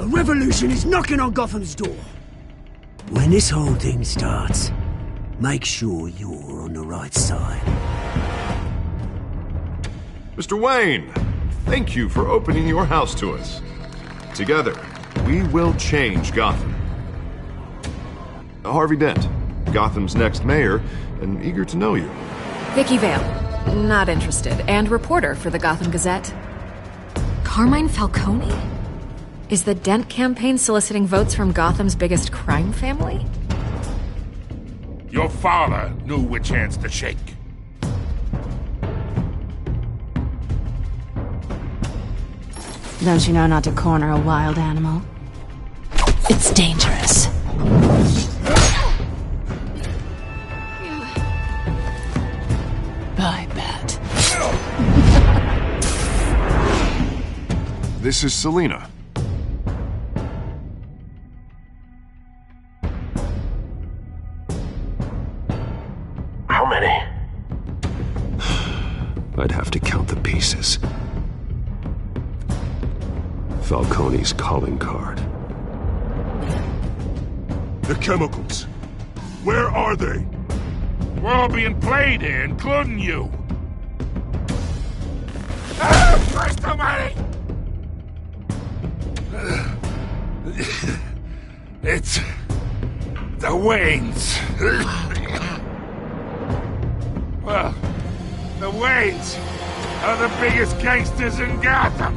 A revolution is knocking on Gotham's door. When this whole thing starts, make sure you're on the right side. Mr. Wayne, thank you for opening your house to us. Together, we will change Gotham. Harvey Dent, Gotham's next mayor, and eager to know you. Vicky Vale, not interested, and reporter for the Gotham Gazette. Carmine Falcone? Is the Dent campaign soliciting votes from Gotham's biggest crime family? Your father knew which hands to shake. Don't you know not to corner a wild animal? It's dangerous. I bet. This is Selina. How many? I'd have to count the pieces. Falcone's calling card. The chemicals. Where are they? We're all being played here, including you. Ah, Christ almighty! It's the Waynes. Well, the Waynes are the biggest gangsters in Gotham.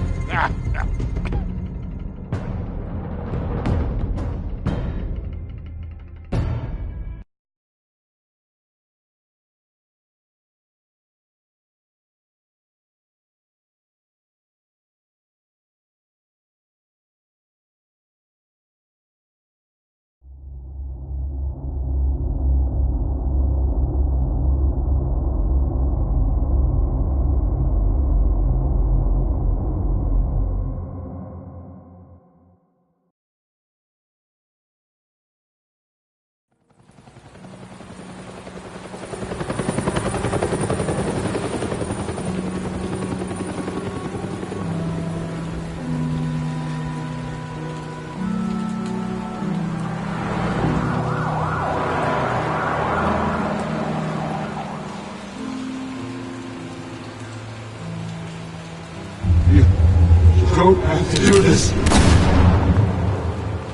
Don't have to do this.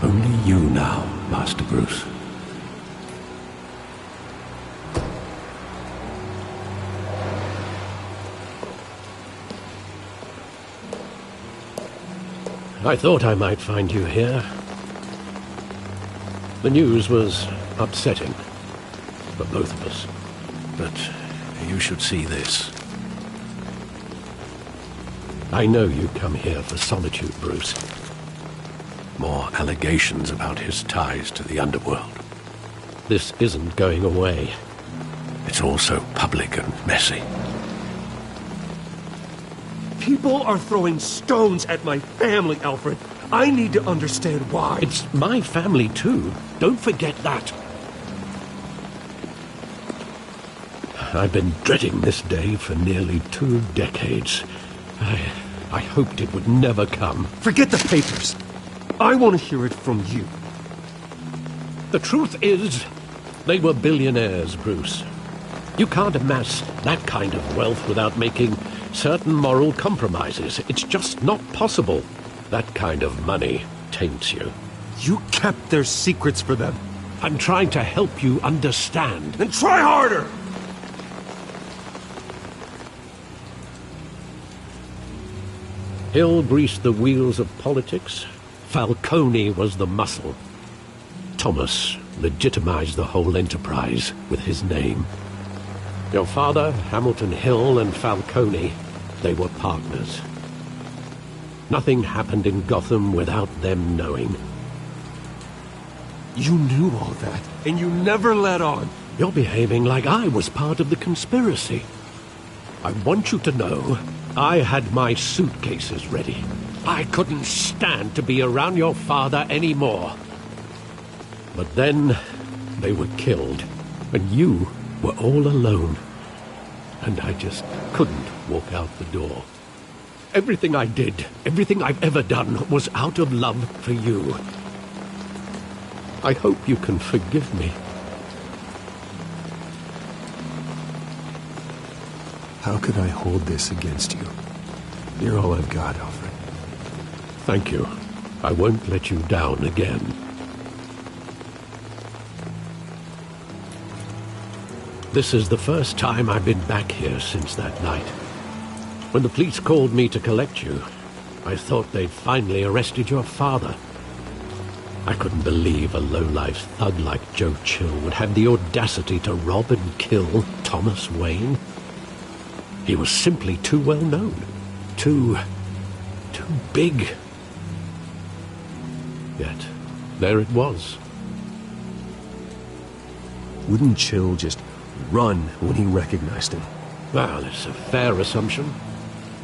Only you now, Master Bruce. I thought I might find you here. The news was upsetting for both of us. But you should see this. I know you come here for solitude, Bruce. More allegations about his ties to the underworld. This isn't going away. It's all so public and messy. People are throwing stones at my family, Alfred. I need to understand why. It's my family, too. Don't forget that. I've been dreading this day for nearly 2 decades. I hoped it would never come. Forget the papers. I want to hear it from you. The truth is, they were billionaires, Bruce. You can't amass that kind of wealth without making certain moral compromises. It's just not possible. That kind of money taints you. You kept their secrets for them. I'm trying to help you understand. Then try harder! Hill greased the wheels of politics. Falcone was the muscle. Thomas legitimized the whole enterprise with his name. Your father, Hamilton Hill, and Falcone, they were partners. Nothing happened in Gotham without them knowing. You knew all that, and you never let on. You're behaving like I was part of the conspiracy. I want you to know I had my suitcases ready. I couldn't stand to be around your father anymore. But then they were killed, and you were all alone. And I just couldn't walk out the door. Everything I did, everything I've ever done, was out of love for you. I hope you can forgive me. How could I hold this against you? You're all I've got, Alfred. Thank you. I won't let you down again. This is the first time I've been back here since that night. When the police called me to collect you, I thought they'd finally arrested your father. I couldn't believe a low-life thug like Joe Chill would have the audacity to rob and kill Thomas Wayne. He was simply too well known. Too big. Yet, there it was. Wouldn't Chill just run when he recognized him? Well, it's a fair assumption.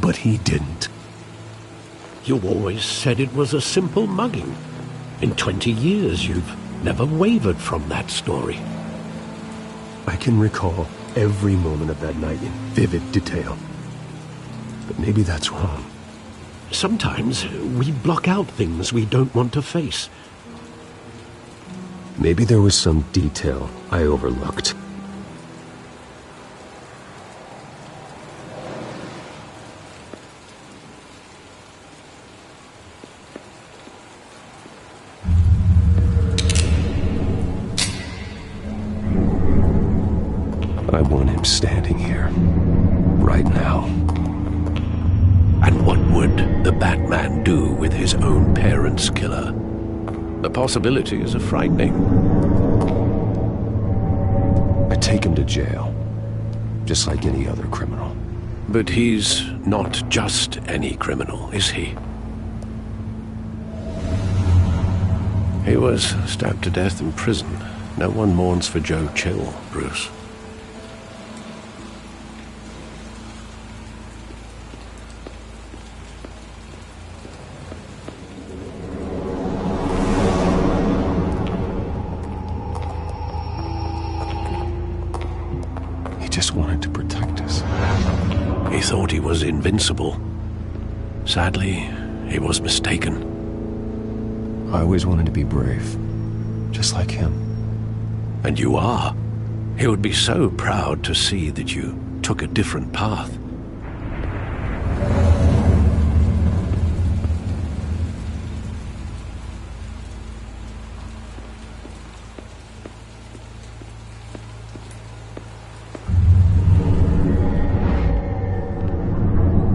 But he didn't. You always said it was a simple mugging. In 20 years, you've never wavered from that story. I can recall every moment of that night in vivid detail. But maybe that's wrong. Sometimes we block out things we don't want to face. Maybe there was some detail I overlooked. I want him standing here, right now. And what would the Batman do with his own parents' killer? The possibilities are frightening. I take him to jail, just like any other criminal. But he's not just any criminal, is he? He was stabbed to death in prison. No one mourns for Joe Chill, Bruce. Just wanted to protect us. He thought he was invincible. Sadly, he was mistaken. I always wanted to be brave, just like him. And you are. He would be so proud to see that you took a different path.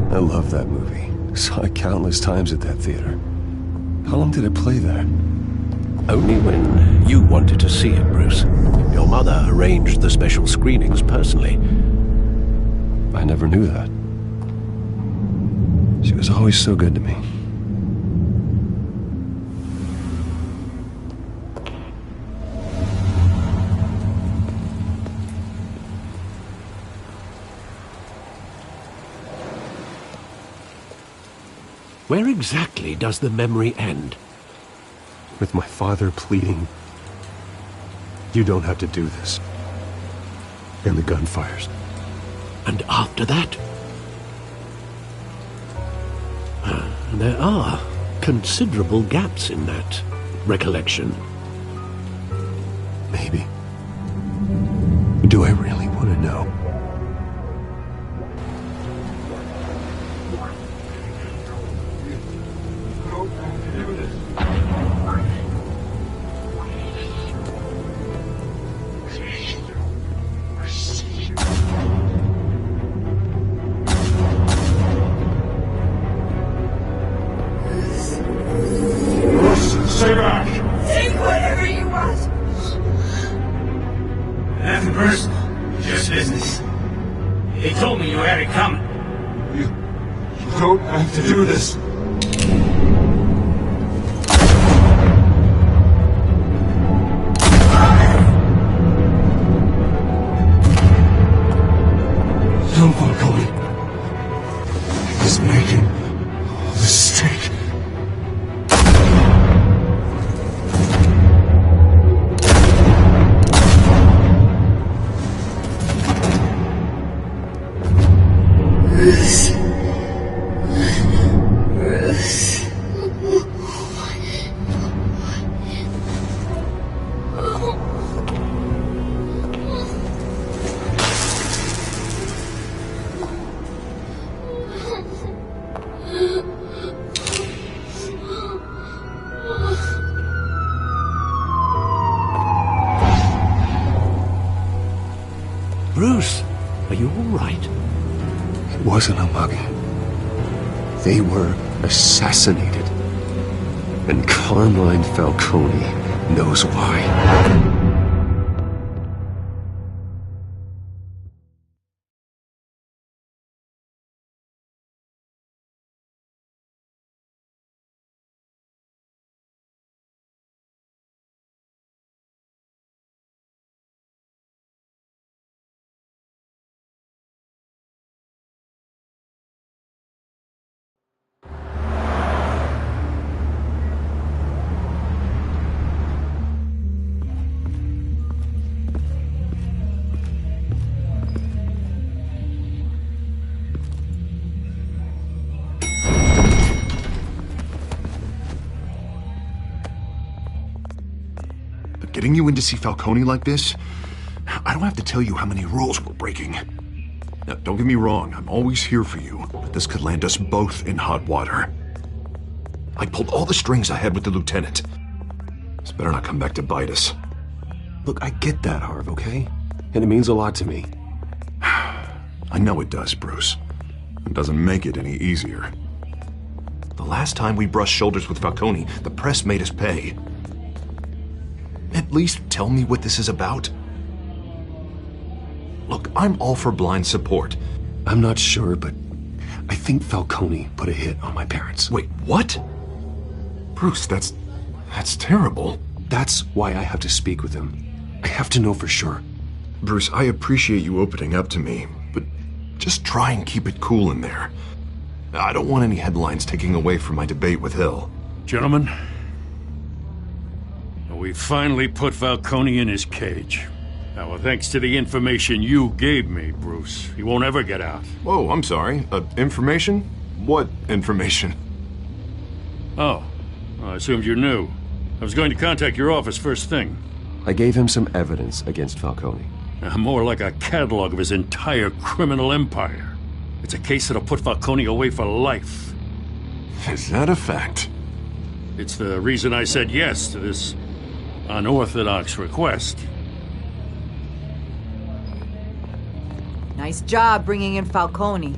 I love that movie. Saw it countless times at that theater. How long did it play there? Only when you wanted to see it, Bruce. Your mother arranged the special screenings personally. I never knew that. She was always so good to me. Where exactly does the memory end? With my father pleading, "You don't have to do this." And the gun fires. And after that? There are considerable gaps in that recollection. Maybe. Do I really want to know? Stay back! Take whatever you want! Nothing personal, just business. They told me you had it coming. You don't have to do this. Don't walk away. He's making a mistake. Bruce, Are you all right? It wasn't a mugging. They were assassinated. And Carmine Falcone knows why. Getting you in to see Falcone like this? I don't have to tell you how many rules we're breaking. Now, don't get me wrong, I'm always here for you, but this could land us both in hot water. I pulled all the strings I had with the lieutenant. This better not come back to bite us. Look, I get that, Harv, okay? And it means a lot to me. I know it does, Bruce. It doesn't make it any easier. The last time we brushed shoulders with Falcone, the press made us pay. At least tell me what this is about. Look, I'm all for blind support. I'm not sure, but I think Falcone put a hit on my parents. Wait, what? Bruce, that's terrible. That's why I have to speak with him. I have to know for sure. Bruce, I appreciate you opening up to me, but just try and keep it cool in there. I don't want any headlines taking away from my debate with Hill. Gentlemen, we finally put Falcone in his cage. Now, thanks to the information you gave me, Bruce, he won't ever get out. Whoa, I'm sorry. Information? What information? Oh, I assumed you knew. I was going to contact your office first thing. I gave him some evidence against Falcone. More like a catalog of his entire criminal empire. It's a case that'll put Falcone away for life. Is that a fact? It's the reason I said yes to this unorthodox request. Nice job bringing in Falcone.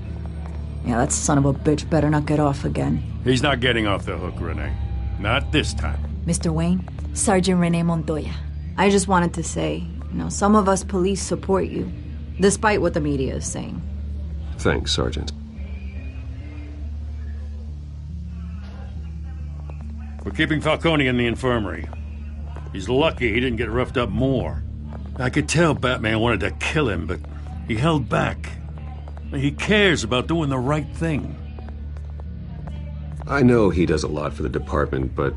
Yeah, that son of a bitch better not get off again. He's not getting off the hook, Renee. Not this time. Mr. Wayne, Sergeant Renee Montoya. I just wanted to say, some of us police support you, despite what the media is saying. Thanks, Sergeant. We're keeping Falcone in the infirmary. He's lucky he didn't get roughed up more. I could tell Batman wanted to kill him, but he held back. He cares about doing the right thing. I know he does a lot for the department, but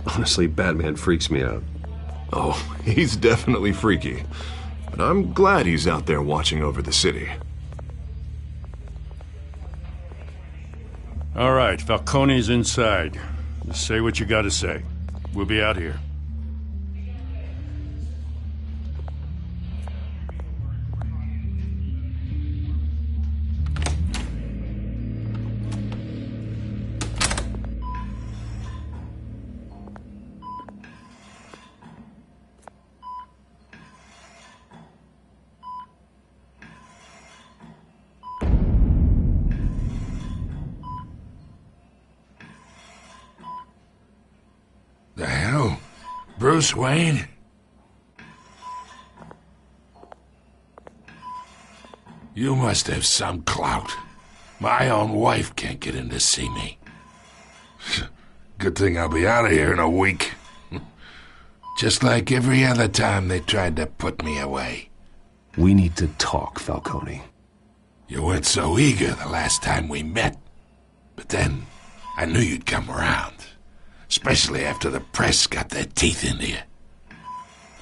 honestly, Batman freaks me out. Oh, he's definitely freaky. But I'm glad he's out there watching over the city. All right, Falcone's inside. Just say what you gotta say. We'll be out here. The hell? Bruce Wayne? You must have some clout. My own wife can't get in to see me. Good thing I'll be out of here in a week. Just like every other time they tried to put me away. We need to talk, Falcone. You weren't so eager the last time we met. But then, I knew you'd come around. Especially after the press got their teeth into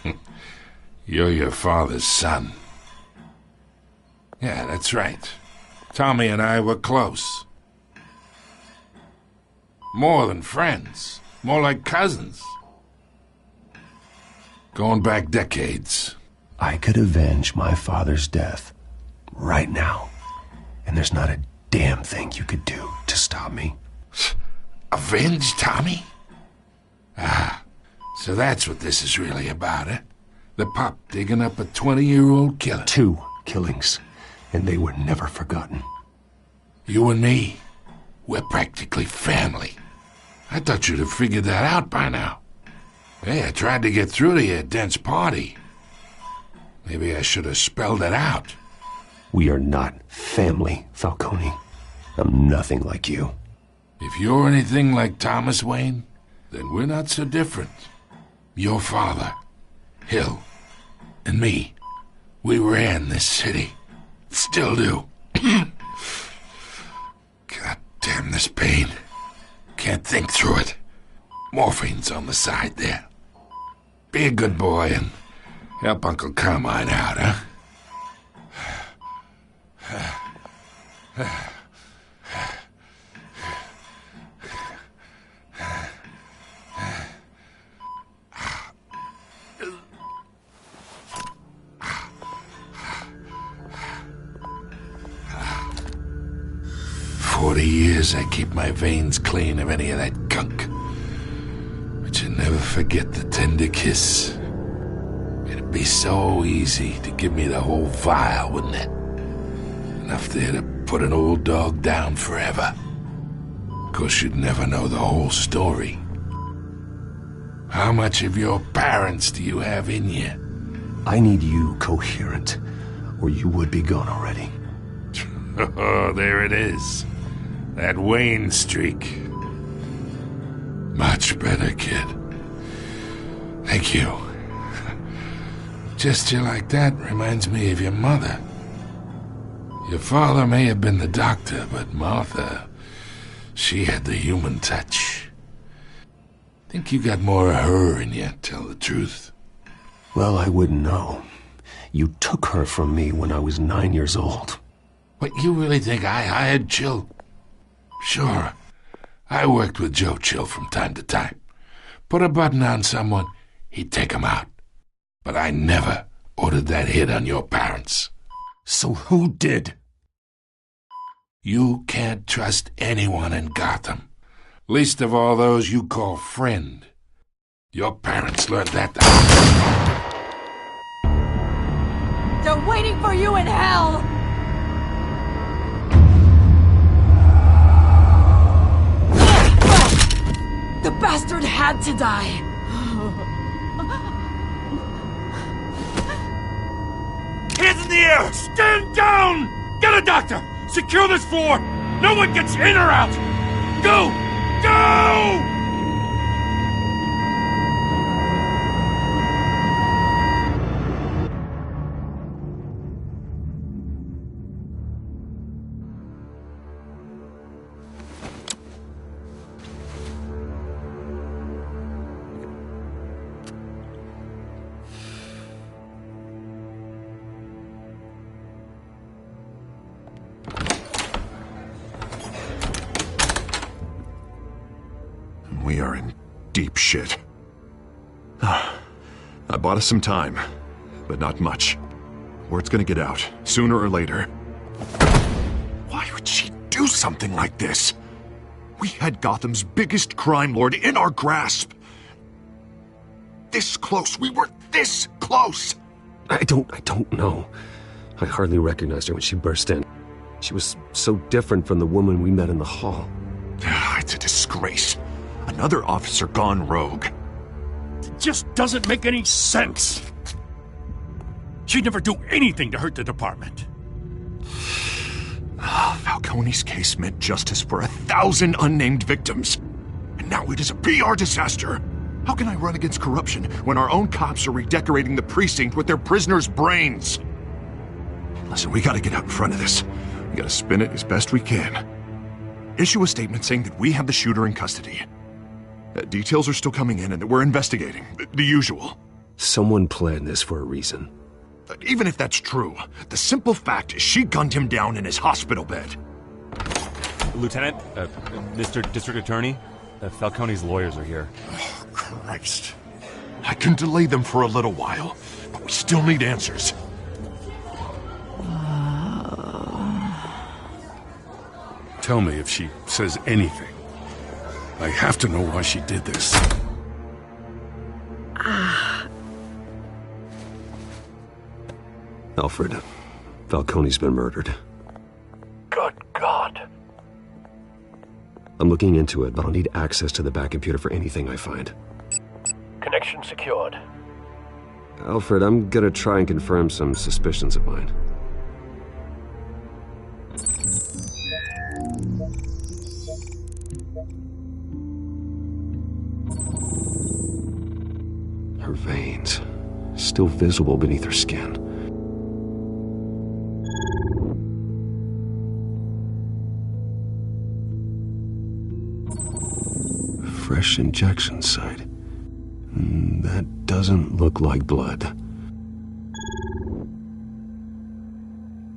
you. You're your father's son. Yeah, that's right. Tommy and I were close. More than friends. More like cousins. Going back decades. I could avenge my father's death right now. And there's not a damn thing you could do to stop me. Avenge Tommy? Ah, so that's what this is really about, eh? The pup digging up a 20-year-old killer. 2 killings, and they were never forgotten. You and me, we're practically family. I thought you'd have figured that out by now. Hey, I tried to get through to you at Dent's party. Maybe I should have spelled it out. We are not family, Falcone. I'm nothing like you. If you're anything like Thomas Wayne, then we're not so different. Your father, Hill, and me, we ran this city. Still do. God damn this pain. Can't think through it. Morphine's on the side there. Be a good boy and help Uncle Carmine out, huh? 40 years I keep my veins clean of any of that gunk. But you never forget the tender kiss. It'd be so easy to give me the whole vial, wouldn't it? Enough there to put an old dog down forever. Of course, you'd never know the whole story. How much of your parents do you have in you? I need you coherent, or you would be gone already. Oh, there it is. That Wayne streak. Much better, kid. Thank you. A gesture like that reminds me of your mother. Your father may have been the doctor, but Martha, she had the human touch. Think you got more of her in you, tell the truth. Well, I wouldn't know. You took her from me when I was 9 years old. What, you really think I hired Chill? Sure. I worked with Joe Chill from time to time. Put a button on someone, he'd take him out. But I never ordered that hit on your parents. So who did? You can't trust anyone in Gotham. Least of all those you call friend. Your parents learned that. They're waiting for you in hell! The bastard had to die! Hands in the air! Stand down! Get a doctor! Secure this floor! No one gets in or out! Go! Go! We are in deep shit. I bought us some time, but not much. Word's gonna get out, sooner or later. Why would she do something like this? We had Gotham's biggest crime lord in our grasp. This close, we were this close! I don't know. I hardly recognized her when she burst in. She was so different from the woman we met in the hall. It's a disgrace. Another officer gone rogue. It just doesn't make any sense. She'd never do anything to hurt the department. Falcone's case meant justice for 1,000 unnamed victims. And now it is a PR disaster. How can I run against corruption when our own cops are redecorating the precinct with their prisoners' brains? Listen, we gotta get out in front of this. We gotta spin it as best we can. Issue a statement saying that we have the shooter in custody. Details are still coming in and that we're investigating. The usual. Someone planned this for a reason. Even if that's true, the simple fact is she gunned him down in his hospital bed. Lieutenant, Mr. District Attorney, Falcone's lawyers are here. Oh, Christ. I can delay them for a little while, but we still need answers. Tell me if she says anything. I have to know why she did this. Alfred, Falcone's been murdered. Good God. I'm looking into it, but I'll need access to the back computer for anything I find. Connection secured. Alfred, I'm gonna try and confirm some suspicions of mine. Her veins, still visible beneath her skin. Fresh injection site. That doesn't look like blood.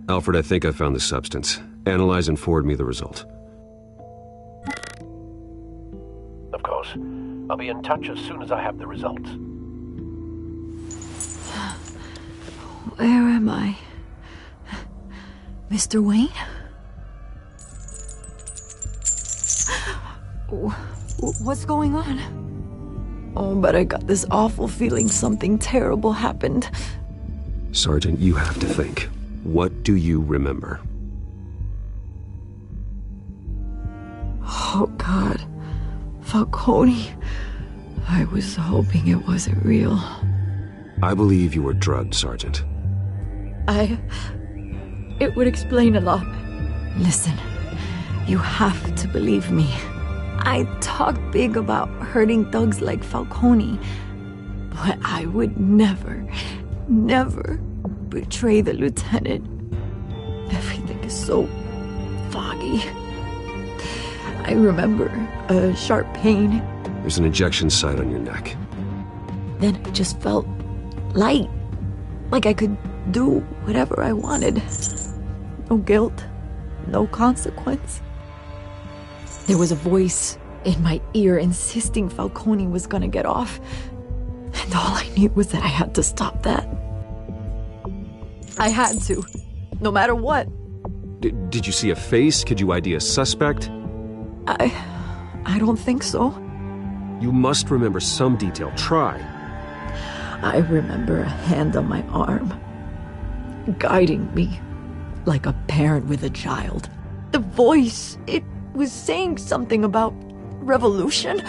Alfred, I think I found the substance. Analyze and forward me the result. Of course. I'll be in touch as soon as I have the results. Where am I? Mr. Wayne? What's going on? Oh, but I got this awful feeling something terrible happened. Sergeant, you have to think. What do you remember? Oh, God. Falcone. I was hoping it wasn't real. I believe you were drugged, Sergeant. It would explain a lot. Listen, you have to believe me. I talk big about hurting thugs like Falcone, but I would never betray the lieutenant. Everything is so foggy. I remember a sharp pain. There's an injection site on your neck. Then it just felt light, like I could do whatever I wanted. No guilt, no consequence. There was a voice in my ear insisting Falcone was gonna get off. And all I knew was that I had to stop that. I had to, no matter what. Did you see a face? Could you ID a suspect? I don't think so. You must remember some detail. Try. I remember a hand on my arm, guiding me like a parent with a child. The voice, it was saying something about revolution.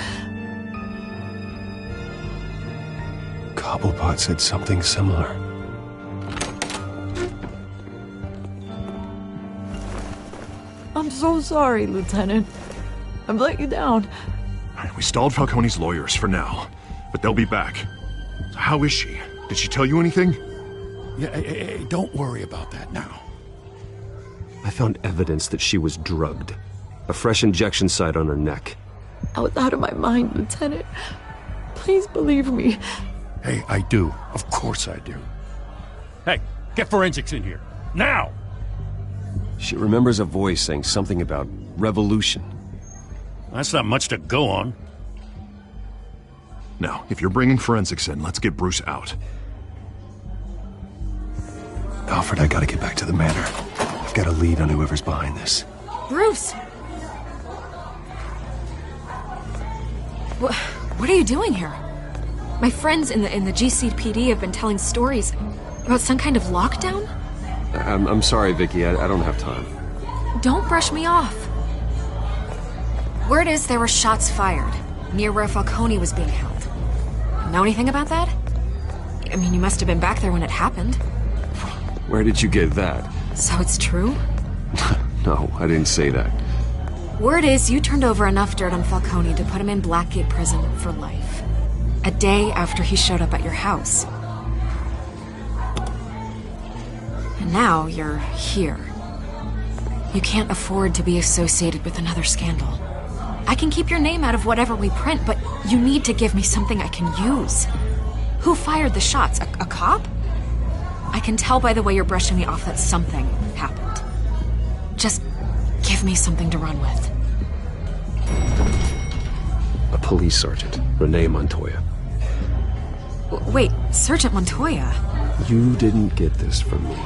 Cobblepot said something similar. I'm so sorry, Lieutenant. I've let you down. We stalled Falcone's lawyers for now, but they'll be back. So how is she? Did she tell you anything? Yeah, hey, don't worry about that now. I found evidence that she was drugged. A fresh injection site on her neck. I was out of my mind, Lieutenant. Please believe me. Hey, I do. Of course I do. Hey, get forensics in here. Now! She remembers a voice saying something about revolution. That's not much to go on. Now, if you're bringing forensics in, let's get Bruce out. Alfred, I gotta get back to the manor. I've got a lead on whoever's behind this. Bruce! What are you doing here? My friends in the GCPD have been telling stories about some kind of lockdown? I'm sorry, Vicky. I don't have time. Don't brush me off. Word is there were shots fired near where Falcone was being held. Know anything about that? I mean, you must have been back there when it happened. Where did you get that? So it's true? No, I didn't say that. Word is you turned over enough dirt on Falcone to put him in Blackgate Prison for life. A day after he showed up at your house. And now you're here. You can't afford to be associated with another scandal. I can keep your name out of whatever we print, but you need to give me something I can use. Who fired the shots? A cop? I can tell by the way you're brushing me off that something happened. Just give me something to run with. A police sergeant, Renee Montoya. Wait, Sergeant Montoya? You didn't get this from me.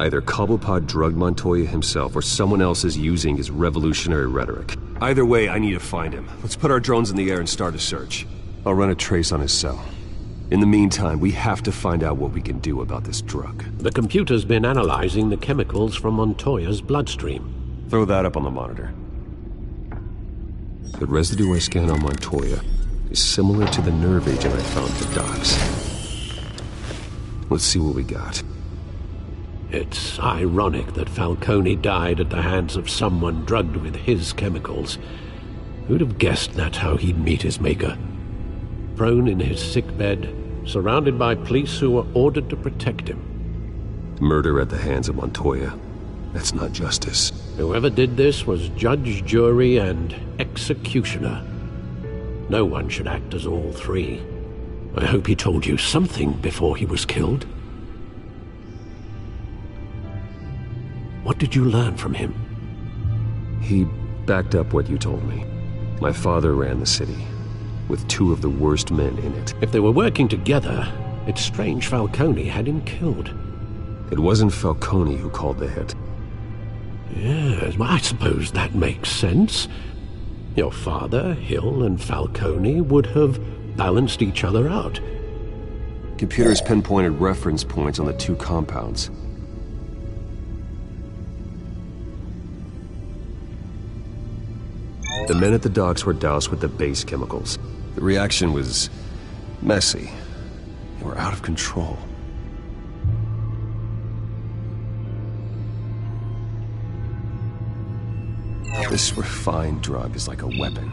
Either Cobblepot drugged Montoya himself, or someone else is using his revolutionary rhetoric. Either way, I need to find him. Let's put our drones in the air and start a search. I'll run a trace on his cell. In the meantime, we have to find out what we can do about this drug. The computer's been analyzing the chemicals from Montoya's bloodstream. Throw that up on the monitor. The residue I scanned on Montoya is similar to the nerve agent I found at the docks. Let's see what we got. It's ironic that Falcone died at the hands of someone drugged with his chemicals. Who'd have guessed that's how he'd meet his maker? Prone in his sickbed, surrounded by police who were ordered to protect him. Murder at the hands of Montoya. That's not justice. Whoever did this was judge, jury, and executioner. No one should act as all three. I hope he told you something before he was killed. What did you learn from him? He backed up what you told me. My father ran the city, with two of the worst men in it. If they were working together, it's strange Falcone had him killed. It wasn't Falcone who called the hit. Yes, well, I suppose that makes sense. Your father, Hill, and Falcone would have balanced each other out. Computers pinpointed reference points on the two compounds. The men at the docks were doused with the base chemicals. The reaction was messy. They were out of control. This refined drug is like a weapon.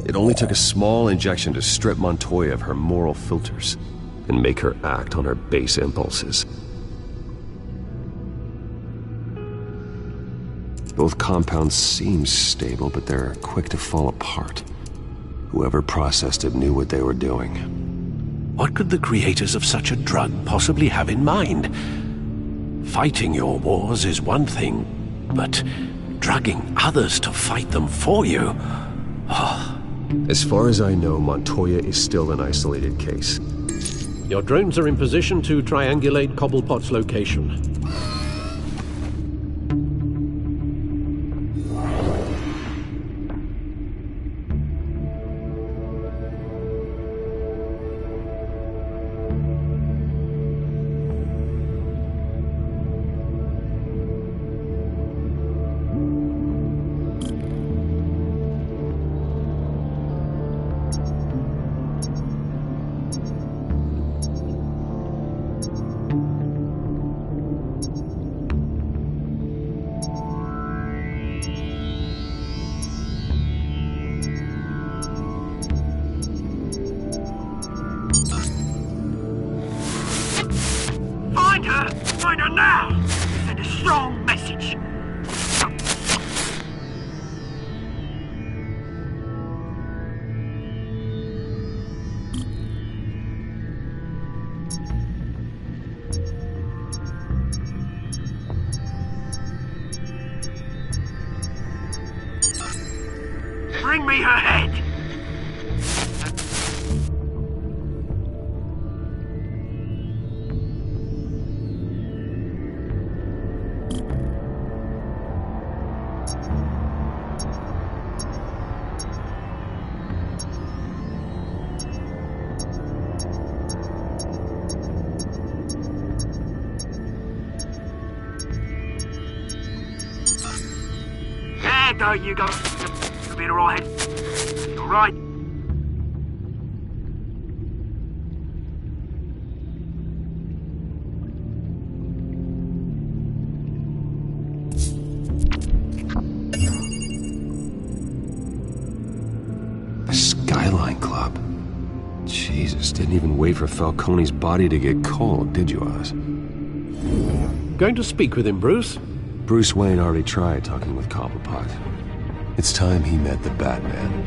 It only took a small injection to strip Montoya of her moral filters and make her act on her base impulses. Both compounds seem stable, but they're quick to fall apart. Whoever processed it knew what they were doing. What could the creators of such a drug possibly have in mind? Fighting your wars is one thing, but drugging others to fight them for you? Oh. As far as I know, Montoya is still an isolated case. Your drones are in position to triangulate Cobblepot's location. Find her now! Send a strong message! Bring me her head! There you go. You'll be alright. All right. The Skyline Club. Jesus, didn't even wait for Falcone's body to get cold, did you, Oz? Going to speak with him, Bruce? Bruce Wayne already tried talking with Cobblepot. It's time he met the Batman.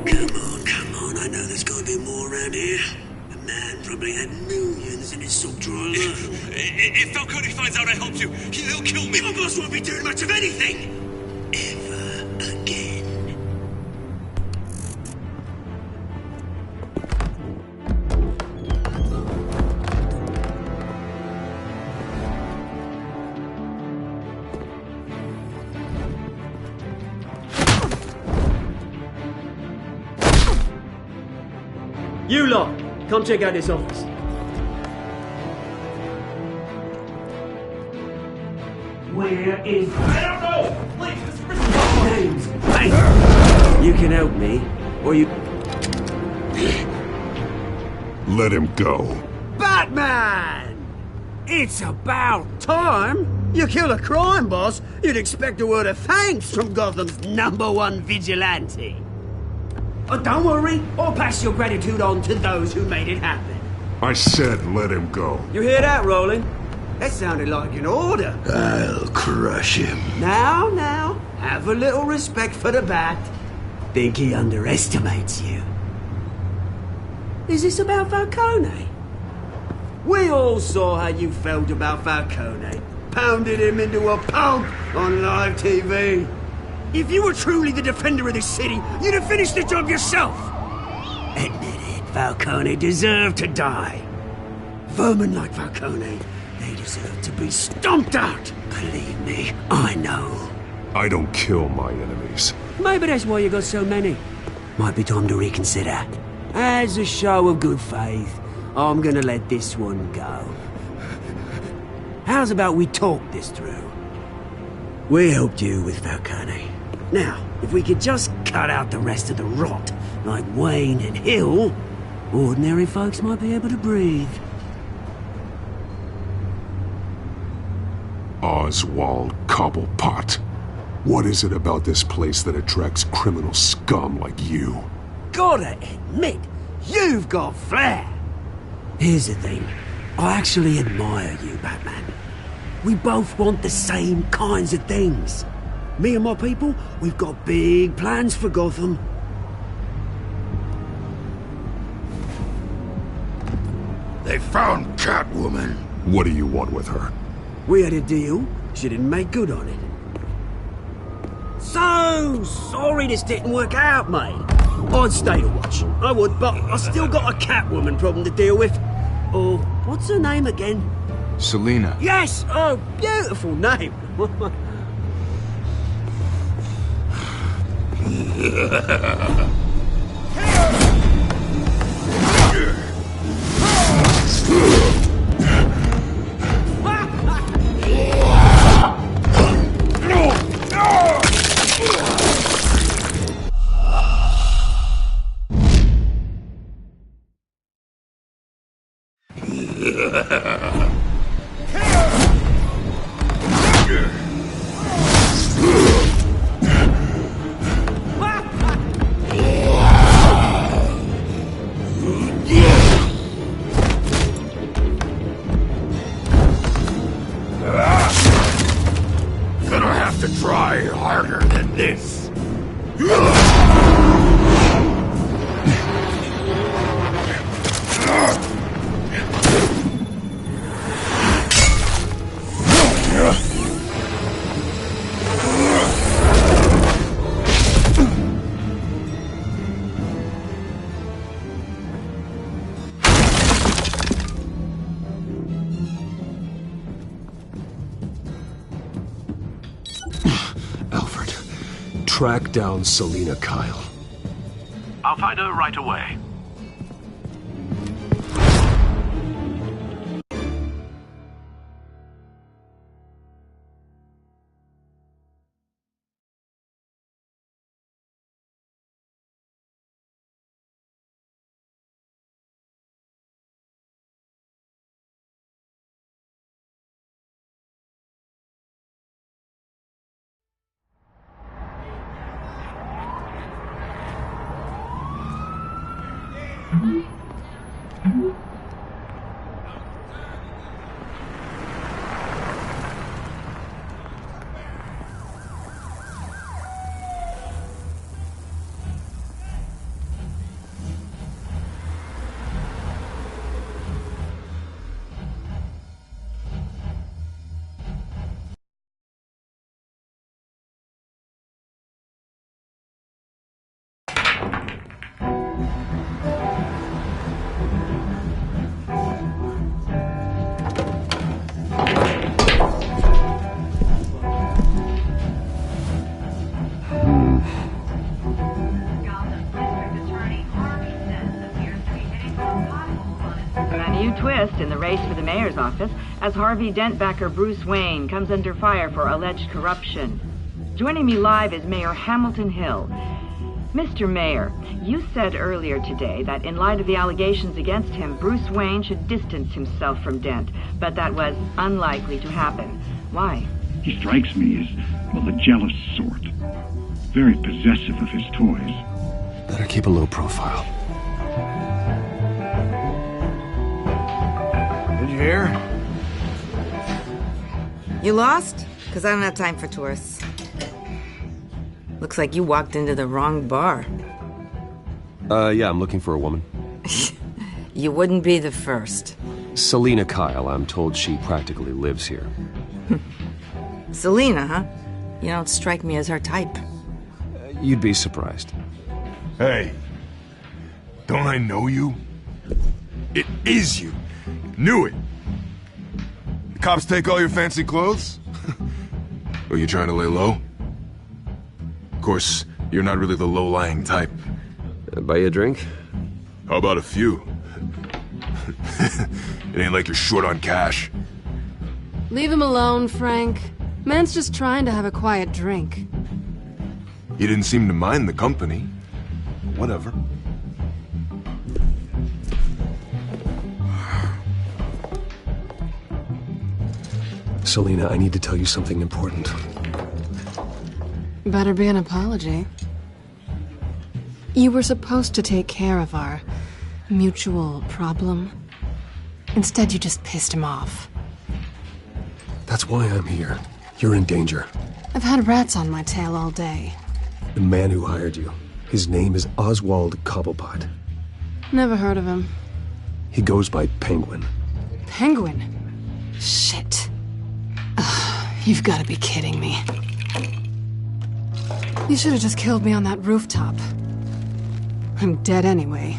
Come on, I know there's got to be more around here. The man probably had millions in his sock drawer alone. If Falcone finds out I helped you, he'll kill me. Your boss won't be doing much of anything! Ever again. You lot, come check out this office. Where is... I don't know! Please, this is James, hey! You can help me, or you... Let him go. Batman! It's about time! You kill a crime boss, you'd expect a word of thanks from Gotham's #1 vigilante. Oh, don't worry, I'll pass your gratitude on to those who made it happen. I said let him go. You hear that, Roland? That sounded like an order. I'll crush him. Now, have a little respect for the Bat. Think he underestimates you. Is this about Falcone? We all saw how you felt about Falcone. Pounded him into a pulp on live TV. If you were truly the defender of this city, you'd have finished the job yourself. Admit it, Falcone deserved to die. Vermin like Falcone, they deserve to be stomped out. Believe me, I know. I don't kill my enemies. Maybe that's why you got so many. Might be time to reconsider. As a show of good faith, I'm gonna let this one go. How's about we talk this through? We helped you with Falcone. Now, if we could just cut out the rest of the rot, like Wayne and Hill, ordinary folks might be able to breathe. Oswald Cobblepot. What is it about this place that attracts criminal scum like you? Gotta admit, you've got flair. Here's the thing. I actually admire you, Batman. We both want the same kinds of things. Me and my people, we've got big plans for Gotham. They found Catwoman. What do you want with her? We had a deal. She didn't make good on it. So sorry this didn't work out, mate. I'd stay to watch. I would, but I still got a Catwoman problem to deal with. Oh, what's her name again? Selina. Yes! Oh, beautiful name. Gonna have to try harder than this. Track down Selina Kyle. I'll find her right away. office as Harvey Dent backer Bruce Wayne comes under fire for alleged corruption. Joining me live is Mayor Hamilton Hill. Mr. Mayor, you said earlier today that in light of the allegations against him, Bruce Wayne should distance himself from Dent, but that was unlikely to happen. Why? He strikes me as, well, the jealous sort. Very possessive of his toys. Better keep a low profile. Did you hear? You lost? Because I don't have time for tourists. Looks like you walked into the wrong bar. Yeah, I'm looking for a woman. You wouldn't be the first. Selina Kyle, I'm told she practically lives here. Selina, huh? You don't strike me as her type. You'd be surprised. Hey, don't I know you? It is you. Knew it. The cops take all your fancy clothes? Are you trying to lay low? Of course, you're not really the low-lying type. Buy you a drink? How about a few? It ain't like you're short on cash. Leave him alone, Frank. Man's just trying to have a quiet drink. You didn't seem to mind the company. Whatever. Selina, I need to tell you something important. Better be an apology. You were supposed to take care of our mutual problem. Instead, you just pissed him off. That's why I'm here. You're in danger. I've had rats on my tail all day. The man who hired you. His name is Oswald Cobblepot. Never heard of him. He goes by Penguin. Penguin? Shit. Ugh, you've got to be kidding me. You should have just killed me on that rooftop. I'm dead anyway.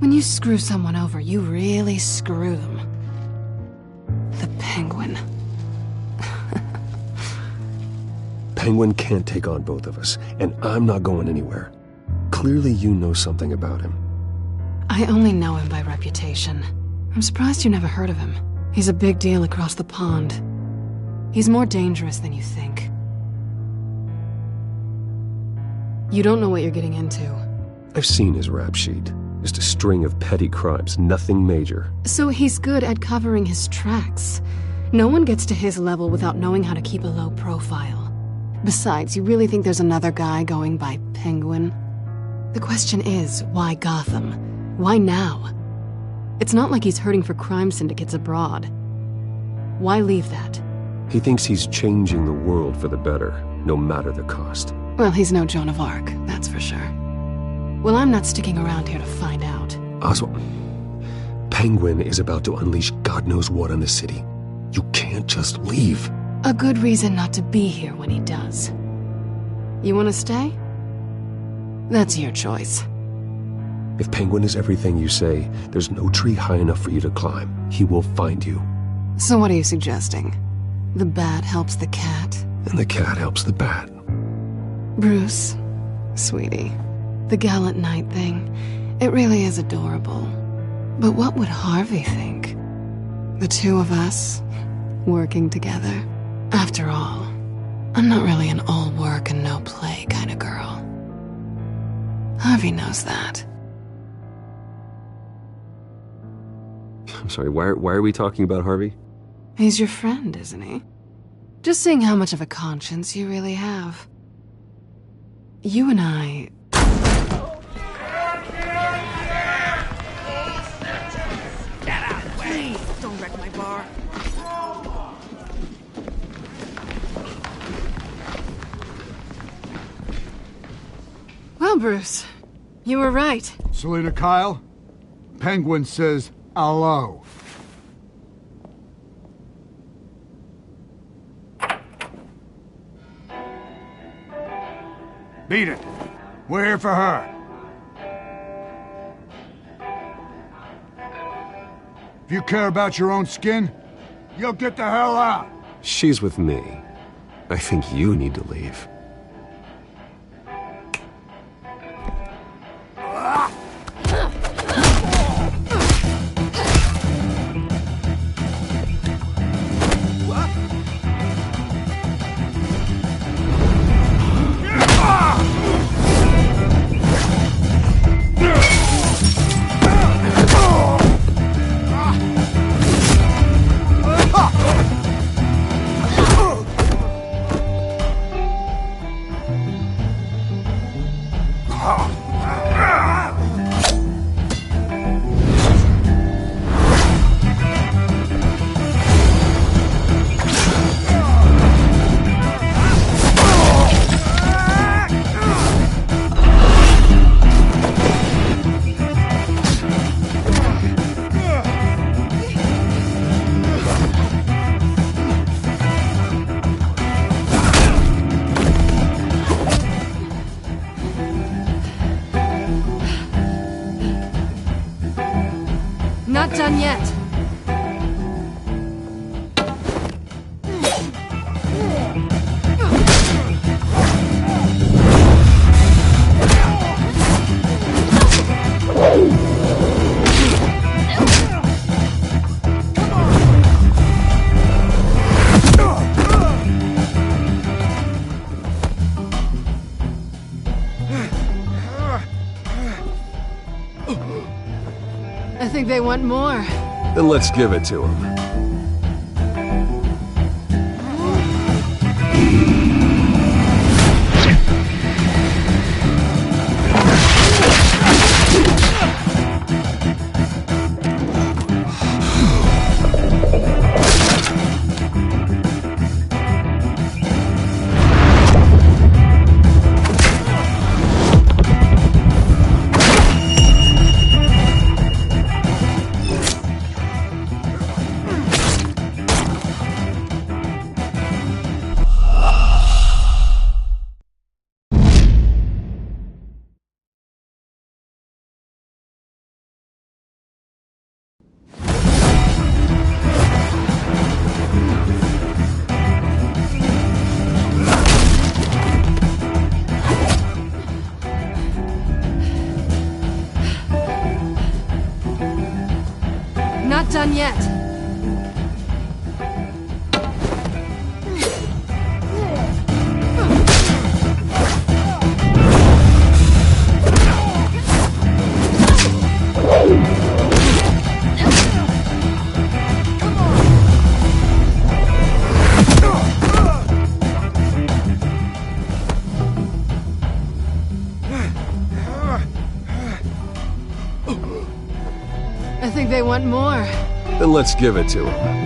When you screw someone over, you really screw them. The Penguin. Penguin can't take on both of us, and I'm not going anywhere. Clearly you know something about him. I only know him by reputation. I'm surprised you never heard of him. He's a big deal across the pond. He's more dangerous than you think. You don't know what you're getting into. I've seen his rap sheet. Just a string of petty crimes, nothing major. So he's good at covering his tracks. No one gets to his level without knowing how to keep a low profile. Besides, you really think there's another guy going by Penguin? The question is, why Gotham? Why now? It's not like he's hurting for crime syndicates abroad. Why leave that? He thinks he's changing the world for the better, no matter the cost. Well, he's no Joan of Arc, that's for sure. Well, I'm not sticking around here to find out. Oswald, Penguin is about to unleash God knows what on the city. You can't just leave. A good reason not to be here when he does. You want to stay? That's your choice. If Penguin is everything you say, there's no tree high enough for you to climb. He will find you. So what are you suggesting? The bat helps the cat? And the cat helps the bat. Bruce, sweetie, the gallant knight thing, it really is adorable. But what would Harvey think? The two of us, working together. After all, I'm not really an all work and no play kind of girl. Harvey knows that. I'm sorry, why are we talking about Harvey? He's your friend, isn't he? Just seeing how much of a conscience you really have. You and I... Get out of the way! Don't wreck my bar. Well, Bruce, you were right. Selina Kyle, Penguin says hello. Beat it. We're here for her. If you care about your own skin, you'll get the hell out. She's with me. I think you need to leave. think they want more. Then let's give it to them. Not done yet. I think they want more. Then let's give it to them.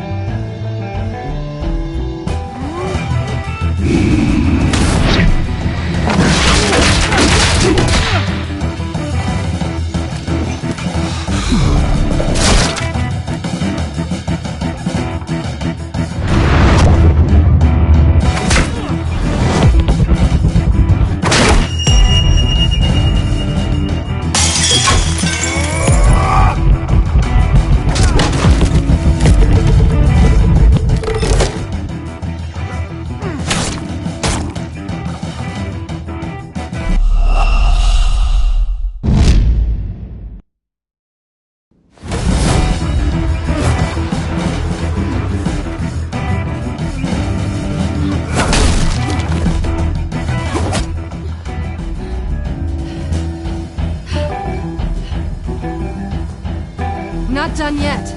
Not done yet.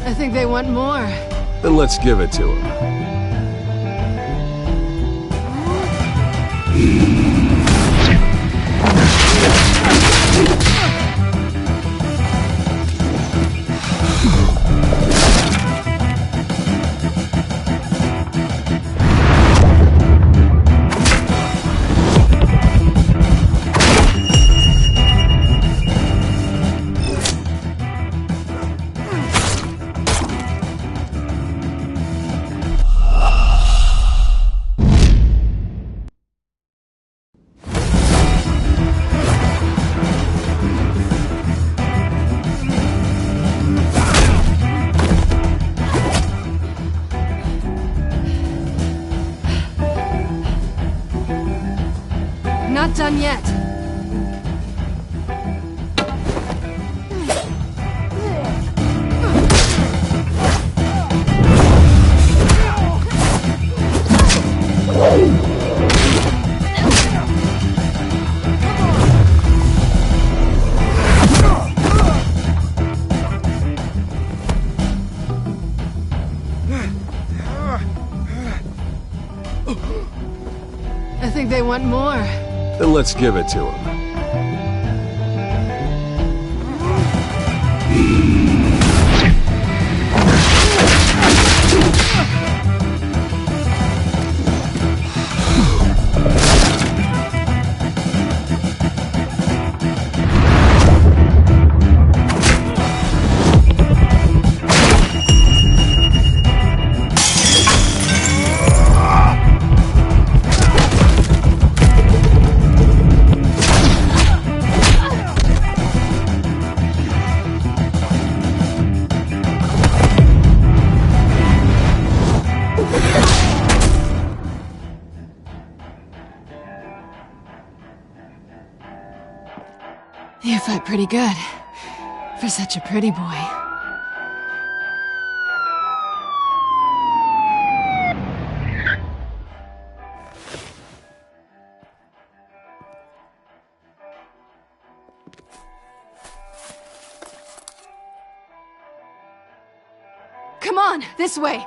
I think they want more. Then let's give it to them. Not done yet. I think they want more. Then let's give it to them. You fight pretty good. For such a pretty boy. Come on, this way!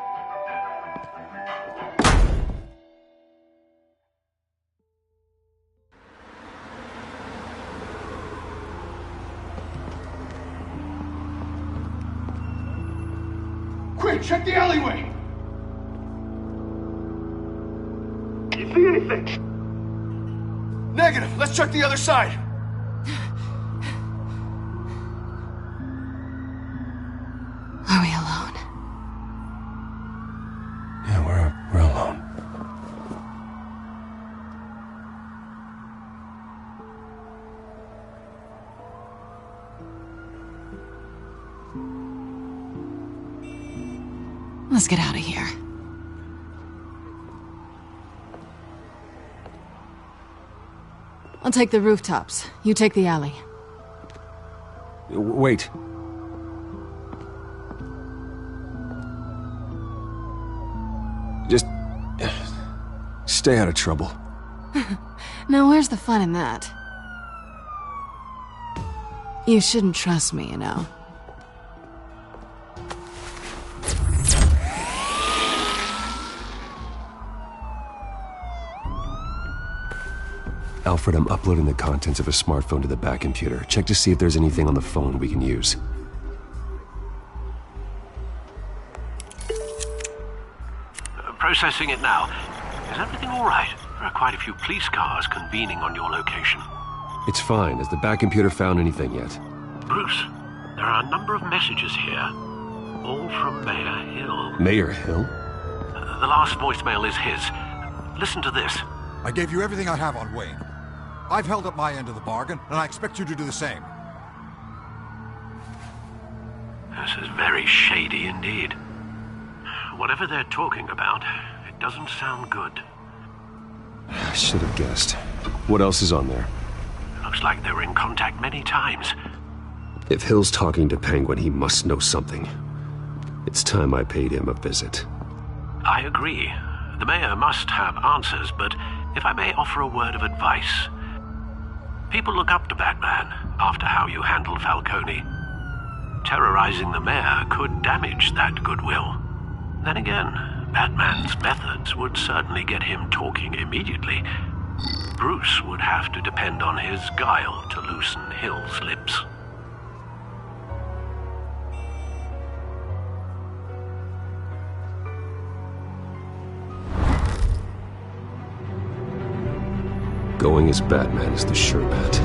Quick, check the alleyway! You see anything? Negative. Let's check the other side. Are we alone? Yeah, we're alone. Let's get out of here. I'll take the rooftops. You take the alley. Wait. Just stay out of trouble. Now where's the fun in that? You shouldn't trust me, you know. Alfred, I'm uploading the contents of a smartphone to the back computer. Check to see if there's anything on the phone we can use. Processing it now. Is everything all right? There are quite a few police cars convening on your location. It's fine. Has the back computer found anything yet? Bruce, there are a number of messages here. All from Mayor Hill. Mayor Hill? The last voicemail is his. Listen to this. I gave you everything I have on Wayne. I've held up my end of the bargain, and I expect you to do the same. This is very shady indeed. Whatever they're talking about, it doesn't sound good. I should have guessed. What else is on there? Looks like they were in contact many times. If Hill's talking to Penguin, he must know something. It's time I paid him a visit. I agree. The mayor must have answers, but if I may offer a word of advice. People look up to Batman after how you handled Falcone. Terrorizing the mayor could damage that goodwill. Then again, Batman's methods would certainly get him talking immediately. Bruce would have to depend on his guile to loosen Hill's lips. Going as Batman is the sure bet.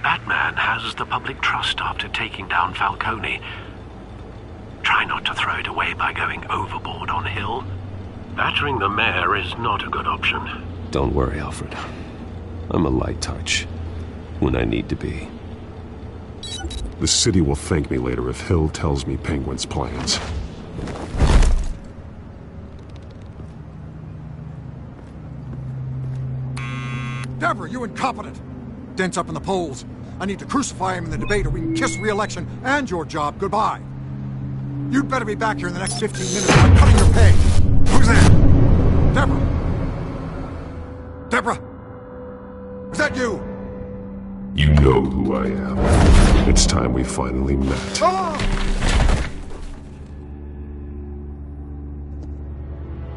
Batman has the public trust after taking down Falcone. Try not to throw it away by going overboard on Hill. Battering the mayor is not a good option. Don't worry, Alfred. I'm a light touch. When I need to be. The city will thank me later if Hill tells me Penguin's plans. Deborah, you incompetent! Dent's up in the polls. I need to crucify him in the debate or we can kiss re-election and your job goodbye. You'd better be back here in the next 15 minutes or I'm cutting your pay. Who's there? Deborah! Deborah! Is that you? You know who I am. It's time we finally met. Ah!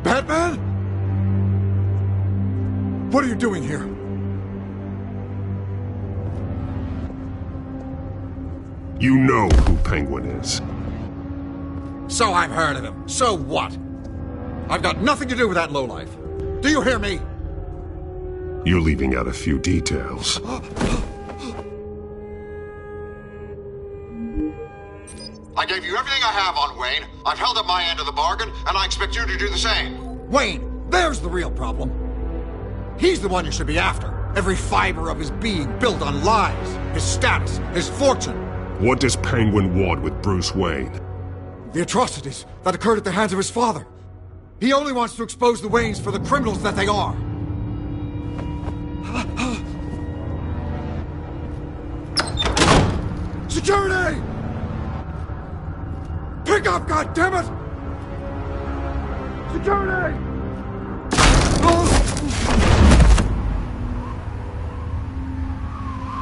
Batman? What are you doing here? You know who Penguin is. So I've heard of him. So what? I've got nothing to do with that lowlife. Do you hear me? You're leaving out a few details. I gave you everything I have on Wayne. I've held up my end of the bargain, and I expect you to do the same. Wayne, there's the real problem. He's the one you should be after. Every fiber of his being built on lies, his status, his fortune. What does Penguin want with Bruce Wayne? The atrocities that occurred at the hands of his father. He only wants to expose the Waynes for the criminals that they are. Security! Pick up, goddammit! Security!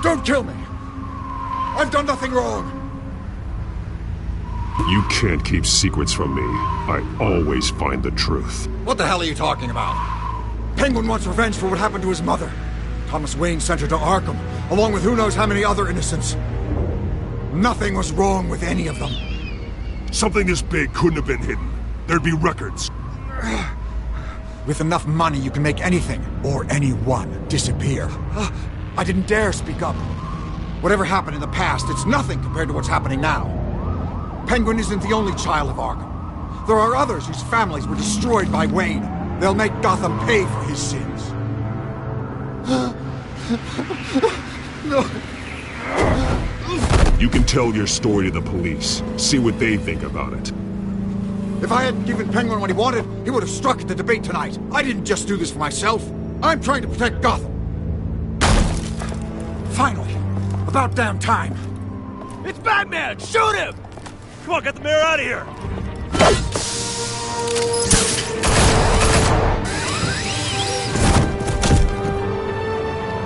Don't kill me! I've done nothing wrong! You can't keep secrets from me. I always find the truth. What the hell are you talking about? Penguin wants revenge for what happened to his mother. Thomas Wayne sent her to Arkham, along with who knows how many other innocents. Nothing was wrong with any of them. Something this big couldn't have been hidden. There'd be records. With enough money, you can make anything, or anyone, disappear. I didn't dare speak up. Whatever happened in the past, it's nothing compared to what's happening now. Penguin isn't the only child of Arkham. There are others whose families were destroyed by Wayne. They'll make Gotham pay for his sins. No. You can tell your story to the police. See what they think about it. If I hadn't given Penguin what he wanted, he would have struck at the debate tonight. I didn't just do this for myself. I'm trying to protect Gotham. Finally. About damn time. It's Batman! Shoot him! Come on, get the mayor out of here!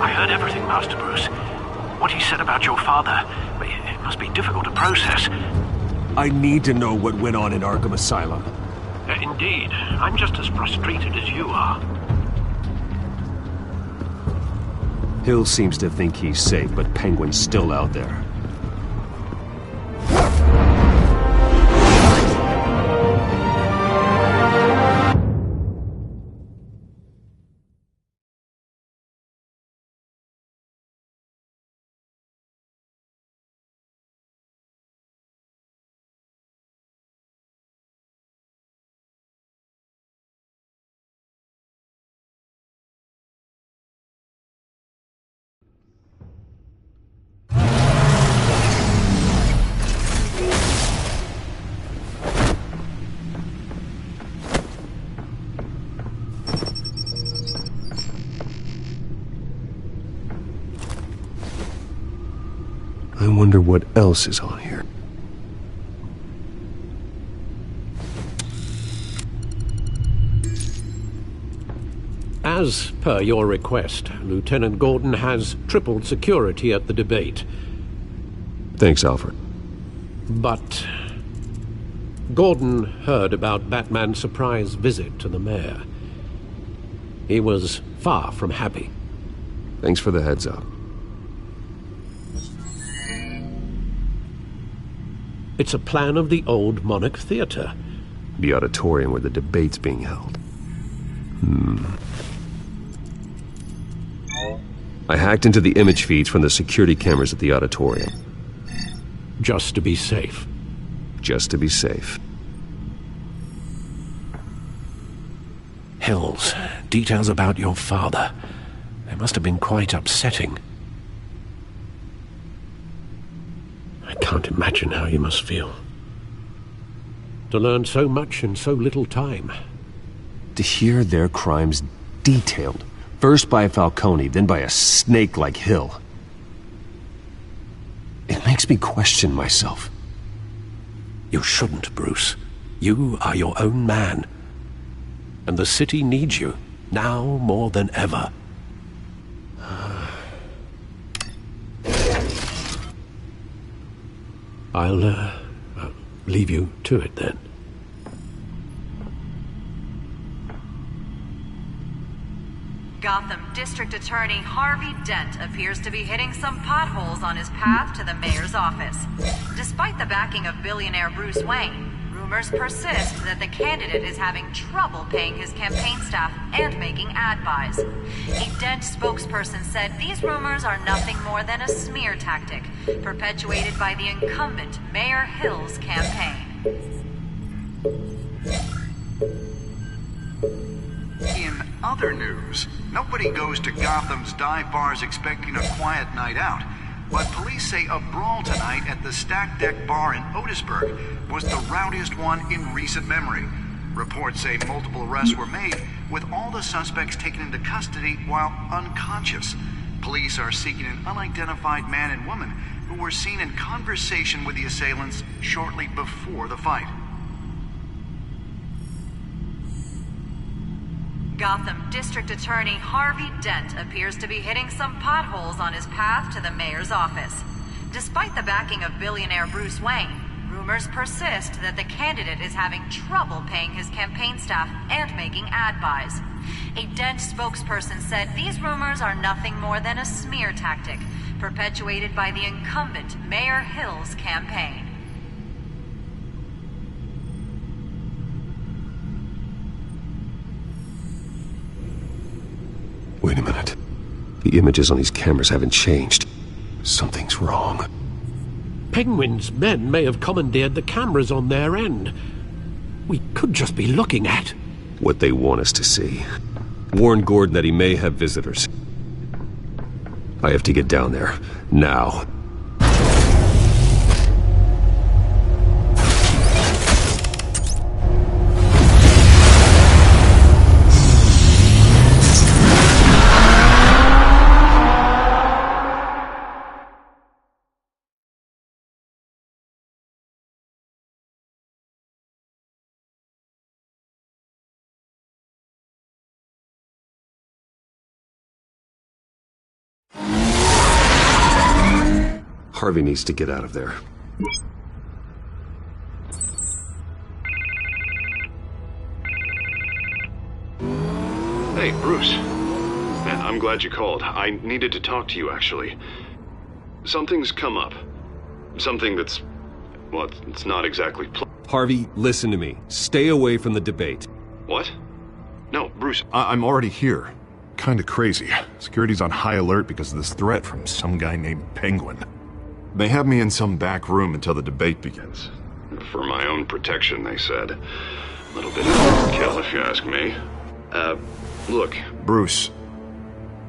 I heard everything, Master Bruce. What he said about your father, it must be difficult to process. I need to know what went on in Arkham Asylum. Indeed. I'm just as frustrated as you are. Hill seems to think he's safe, but Penguin's still out there. I wonder what else is on here. As per your request, Lieutenant Gordon has tripled security at the debate. Thanks, Alfred. But Gordon heard about Batman's surprise visit to the mayor. He was far from happy. Thanks for the heads up. It's a plan of the old Monarch Theater. The auditorium where the debate's being held. I hacked into the image feeds from the security cameras at the auditorium. Just to be safe. Just to be safe. Hills, details about your father. They must have been quite upsetting. I can't imagine how you must feel. To learn so much in so little time. To hear their crimes detailed. First by Falcone, then by a snake like Hill. It makes me question myself. You shouldn't, Bruce. You are your own man. And the city needs you, now more than ever. I'll leave you to it then. Gotham District Attorney Harvey Dent appears to be hitting some potholes on his path to the mayor's office. Despite the backing of billionaire Bruce Wayne, rumors persist that the candidate is having trouble paying his campaign staff and making ad buys. A Dent spokesperson said these rumors are nothing more than a smear tactic perpetuated by the incumbent Mayor Hill's campaign. In other news, nobody goes to Gotham's dive bars expecting a quiet night out. But police say a brawl tonight at the Stack Deck Bar in Otisburg was the rowdiest one in recent memory. Reports say multiple arrests were made, with all the suspects taken into custody while unconscious. Police are seeking an unidentified man and woman who were seen in conversation with the assailants shortly before the fight. Gotham District Attorney Harvey Dent appears to be hitting some potholes on his path to the mayor's office. Despite the backing of billionaire Bruce Wayne, rumors persist that the candidate is having trouble paying his campaign staff and making ad buys. A Dent spokesperson said these rumors are nothing more than a smear tactic perpetuated by the incumbent Mayor Hill's campaign. Wait a minute. The images on these cameras haven't changed. Something's wrong. Penguin's men may have commandeered the cameras on their end. We could just be looking at what they want us to see. Warn Gordon that he may have visitors. I have to get down there. Now. Harvey needs to get out of there. Hey, Bruce. Man, I'm glad you called. I needed to talk to you, actually. Something's come up. Something that's... well, it's not exactly... Harvey, listen to me. Stay away from the debate. What? No, Bruce... I'm already here. Kinda crazy. Security's on high alert because of this threat from some guy named Penguin. They have me in some back room until the debate begins. For my own protection, they said. A little bit of overkill, if you ask me. Look, Bruce,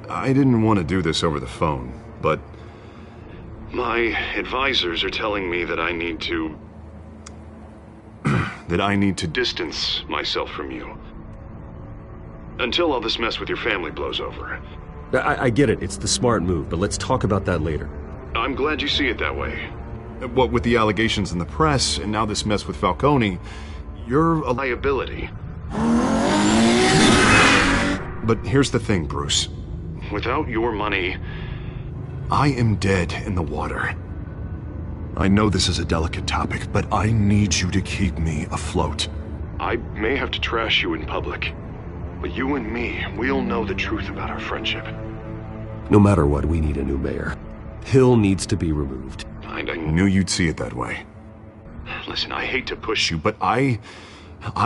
I didn't want to do this over the phone, but my advisors are telling me that I need to... that I need to distance myself from you. Until all this mess with your family blows over. I get it. It's the smart move, but let's talk about that later. I'm glad you see it that way. What with the allegations in the press, and now this mess with Falcone, you're a liability. But here's the thing, Bruce. Without your money, I am dead in the water. I know this is a delicate topic, but I need you to keep me afloat. I may have to trash you in public, but you and me, we'll know the truth about our friendship. No matter what, we need a new mayor. Hill needs to be removed. I knew you'd see it that way. Listen, I hate to push you, but I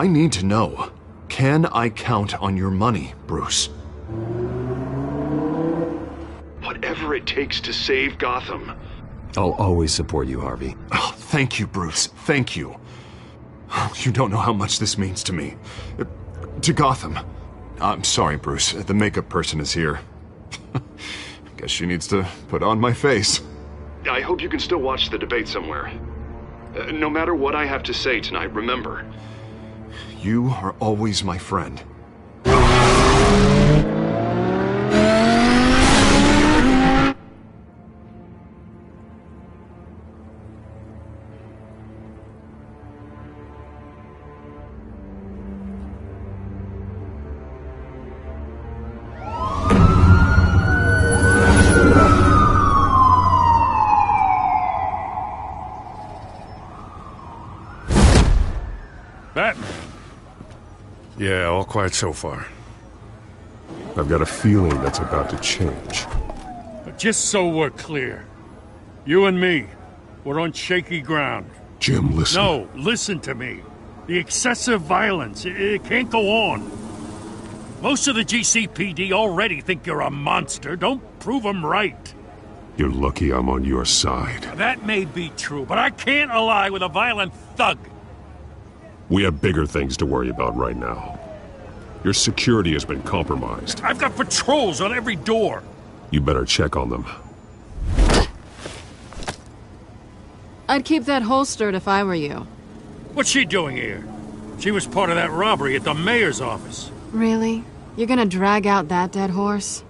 need to know. Can I count on your money, Bruce? Whatever it takes to save Gotham. I'll always support you, Harvey. Oh, thank you, Bruce. Thank you. You don't know how much this means to me. To Gotham. I'm sorry, Bruce. The makeup person is here. Guess she needs to put on my face. I hope you can still watch the debate somewhere. No matter what I have to say tonight, remember, you are always my friend. Batman. Yeah, all quiet so far. I've got a feeling that's about to change. But just so we're clear, you and me, we're on shaky ground. Jim, listen. No, listen to me. The excessive violence, it can't go on. Most of the GCPD already think you're a monster. Don't prove them right. You're lucky I'm on your side. That may be true, but I can't ally with a violent thug. We have bigger things to worry about right now. Your security has been compromised. I've got patrols on every door. You better check on them. I'd keep that holstered if I were you. What's she doing here? She was part of that robbery at the mayor's office. Really? You're gonna drag out that dead horse?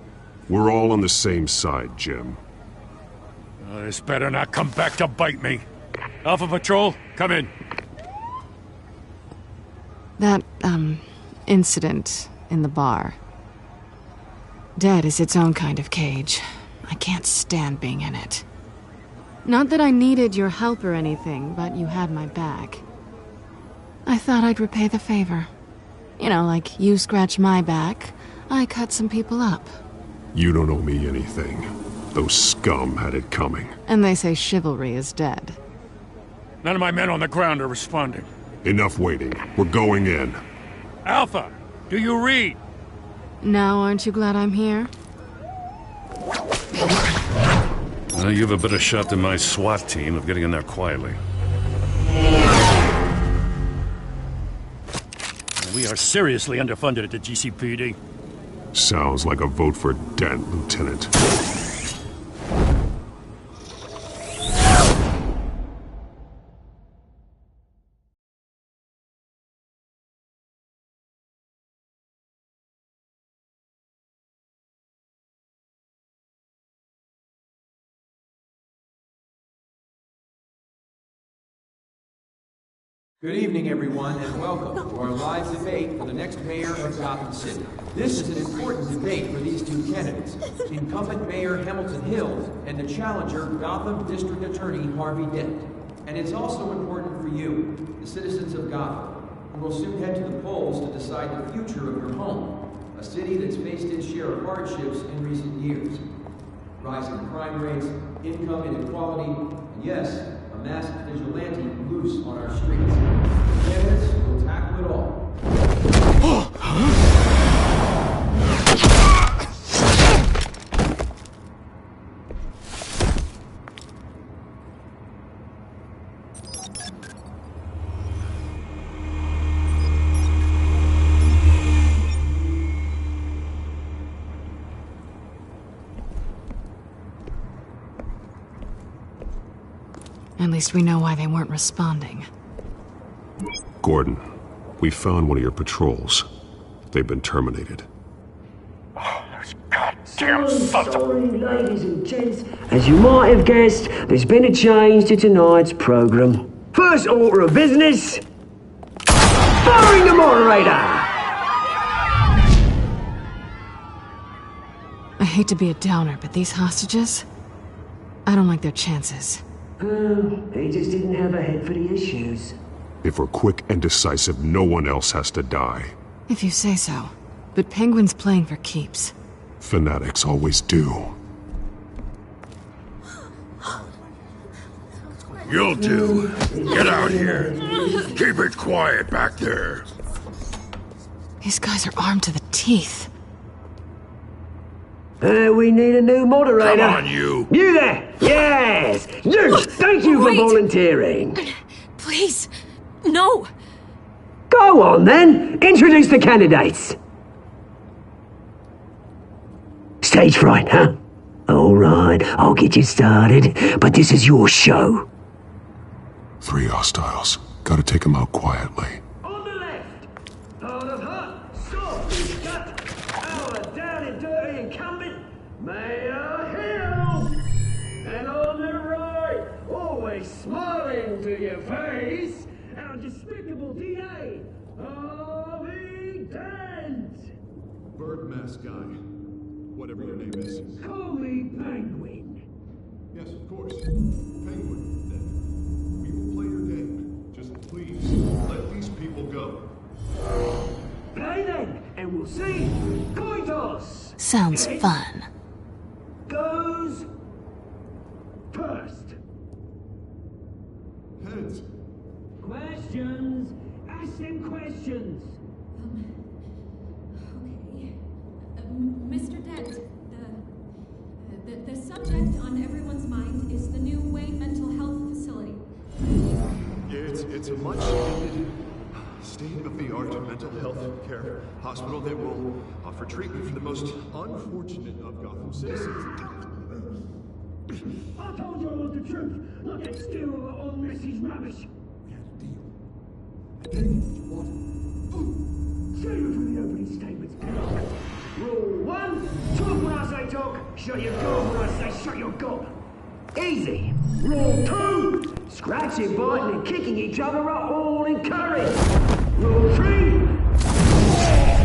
We're all on the same side, Jim. Oh, this better not come back to bite me. Alpha Patrol, come in. That, incident in the bar. Dead is its own kind of cage. I can't stand being in it. Not that I needed your help or anything, but you had my back. I thought I'd repay the favor. You know, like you scratch my back, I cut some people up. You don't owe me anything. Those scum had it coming. And they say chivalry is dead. None of my men on the ground are responding. Enough waiting. We're going in. Alpha, do you read? Now aren't you glad I'm here? Well, you have a better shot than my SWAT team of getting in there quietly. We are seriously underfunded at the GCPD. Sounds like a vote for Dent, Lieutenant. Good evening, everyone, and welcome to our live debate for the next mayor of Gotham City. This is an important debate for these two candidates, incumbent Mayor Hamilton Hill and the challenger, Gotham District Attorney Harvey Dent. And it's also important for you, the citizens of Gotham, who will soon head to the polls to decide the future of your home, a city that's faced its share of hardships in recent years. Rising crime rates, income inequality, and yes, a masked vigilante loose on our streets. Candidates will tackle it all. At least we know why they weren't responding. Gordon, we found one of your patrols. They've been terminated. Damn sorry, ladies and gents. As you might have guessed, there's been a change to tonight's program. First order of business, firing the moderator! I hate to be a downer, but these hostages? I don't like their chances. He just didn't have a head for the issues. If we're quick and decisive, no one else has to die. If you say so. But Penguin's playing for keeps. Fanatics always do. You'll do. Get out here. Keep it quiet back there. These guys are armed to the teeth. We need a new moderator. Come on, you. You there! Yes! You! Thank you for volunteering. Please, no. Go on, then. Introduce the candidates. Stage fright, huh? All right, I'll get you started, but this is your show. 3 hostiles. Gotta take them out quietly. On the left, hard of heart, soft gut, our down and dirty incumbent, Mayor Hill. And on the right, always smiling to your face, our despicable DA, Harvey Dent. Bird mask guy. Whatever your name is. Call me Penguin. Yes, of course. Penguin, then. We will play your game. Just please, let these people go. Play then, and we'll see. Coin toss! Sounds fun. Goes first. Heads. Questions. Ask them questions. Okay. Mr. Dent, the subject on everyone's mind is the new Wayne Mental Health Facility. Yeah, it's a much-needed, state-of-the-art mental health care hospital that will offer treatment for the most unfortunate of Gotham citizens. I told you I want the truth, not that stew of all Mrs. Rubbish. What? Save it for the opening statements. Rule 1, talk when I say talk, shut your gob when I say shut your gob. Easy. Rule 2, scratching, biting and kicking each other are all encouraged. Rule 3,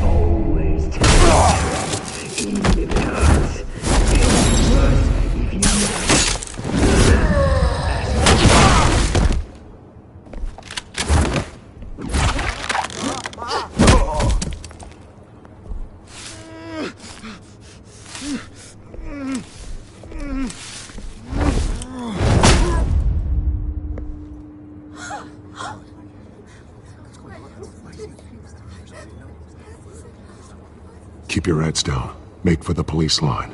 always take even if it hurts. It's worse if you Keep your heads down. Make for the police line.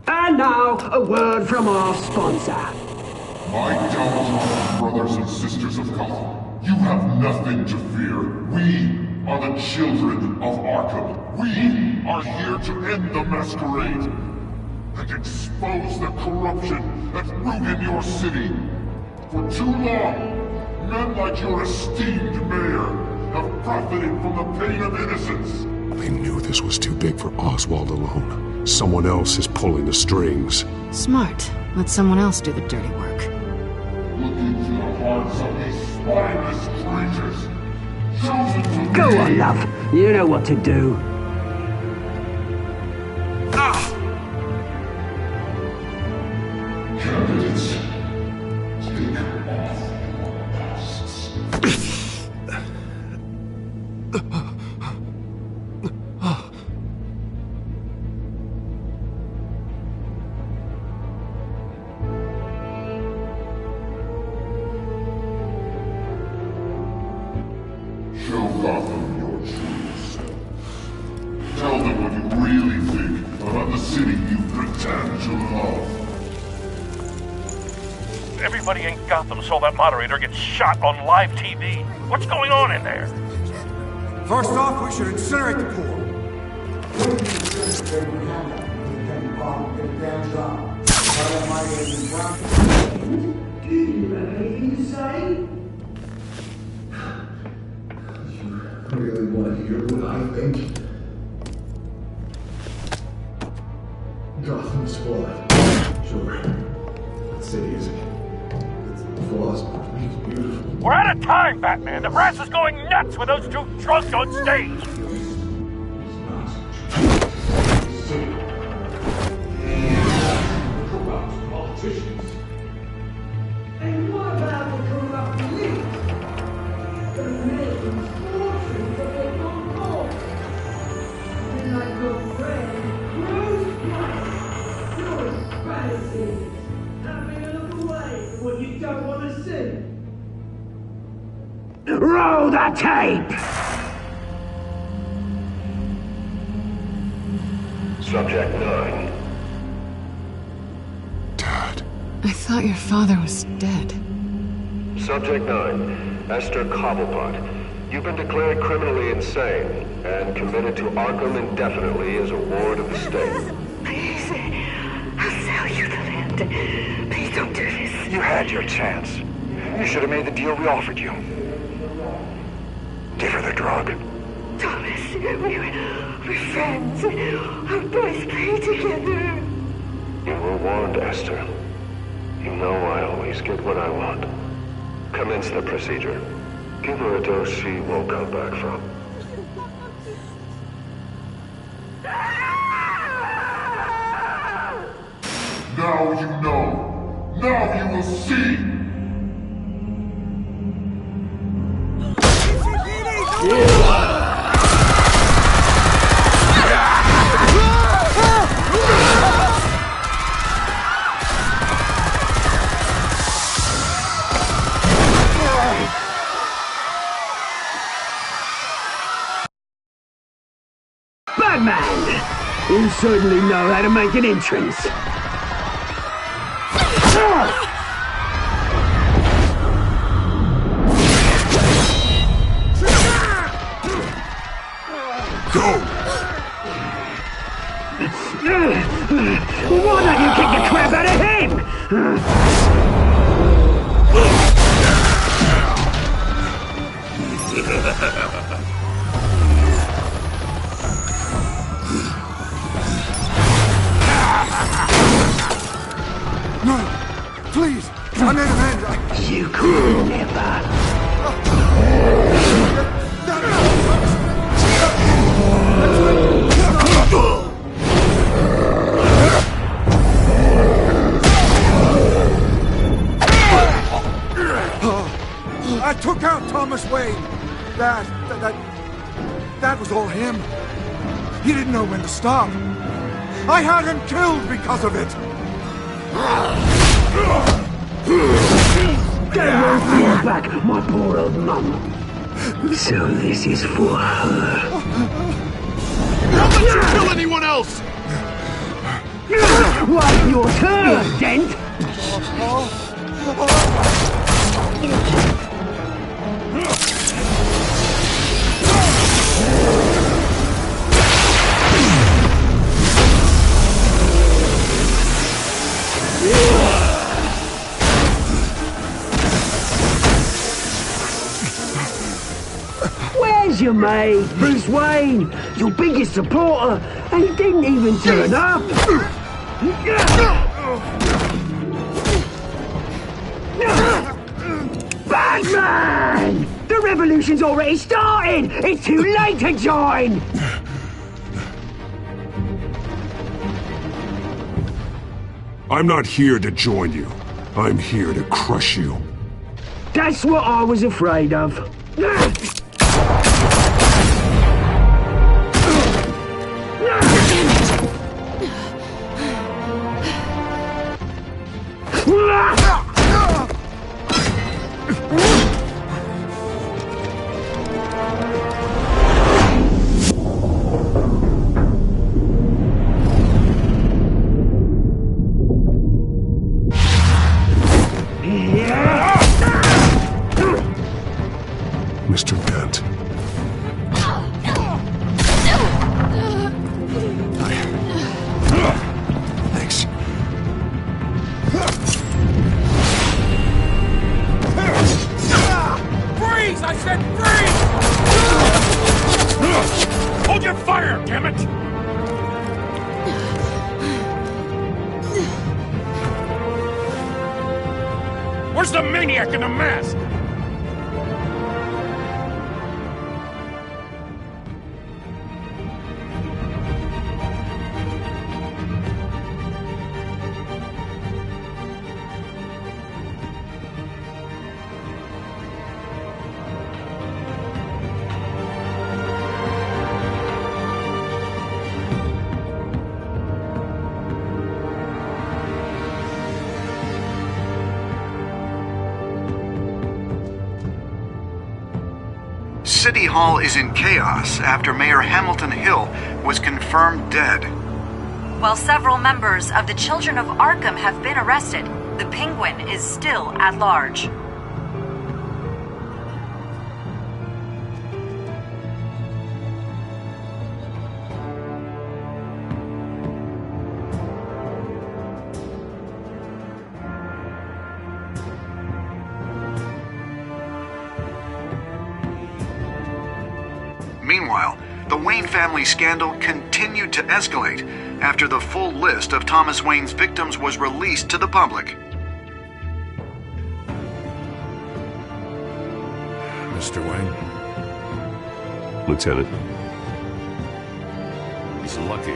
And now, a word from our sponsor. My downtrodden brothers and sisters of Gotham, you have nothing to fear. We are the children of Arkham. We are here to end the masquerade and expose the corruption that ruined your city. For too long, men like your esteemed mayor have profited from the pain of innocence. They knew this was too big for Oswald alone. Someone else is pulling the strings. Smart. Let someone else do the dirty work. Look into the hearts of these spineless creatures. Chosen to Go lead. on, love. You know what to do. Candidates, take off your masks. Show Gotham your true self. Tell them what you really think about the city you pretend to love. Everybody in Gotham saw that moderator get shot on live TV. What's going on in there? First off, we should incinerate the pool. Do you have anything to say? You really want to hear what I think? Gotham's flawed. Sure. That city isn't. It's flaws, but it's beautiful. We're out of time, Batman. The brass is going nuts with those two drunks on stage. Corrupt politicians. And what about the corrupt elite? The millions, fortunes that they don't know. And like your friend, Bruce Wayne, your fantasies, having a look away from what you don't want to see. Roll the tape! Subject 9. I thought your father was dead. Subject 9, Esther Cobblepot. You've been declared criminally insane and committed to Arkham indefinitely as a ward of the state. Please, I'll sell you the land. Please don't do this. You had your chance. You should have made the deal we offered you. Give her the drug. Thomas, we're friends. Our boys play together. You were warned, Esther. You know I always get what I want. Commence the procedure. Give her a dose she won't come back from. Now you know. Now you will see. Batman! You certainly know how to make an entrance. Go! Why don't you kick the crap out of him? No! Please! I made amends! You could never. I took out Thomas Wayne. That was all him. He didn't know when to stop. I had him killed because of it. That won't bring back my poor old mum. So this is for her. Don't let you kill anyone else! What's your turn, Dent? Where's your mate, Bruce Wayne? Your biggest supporter, and he didn't even turn up. Batman! The revolution's already started! It's too late to join! I'm not here to join you. I'm here to crush you. That's what I was afraid of. Mr. Dent. Thanks. Freeze! I said freeze! Hold your fire, damn it! Where's the maniac in the mask? City Hall is in chaos after Mayor Hamilton Hill was confirmed dead. While several members of the Children of Arkham have been arrested, the Penguin is still at large. Meanwhile, the Wayne family scandal continued to escalate after the full list of Thomas Wayne's victims was released to the public. Mr. Wayne? Lieutenant. He's lucky.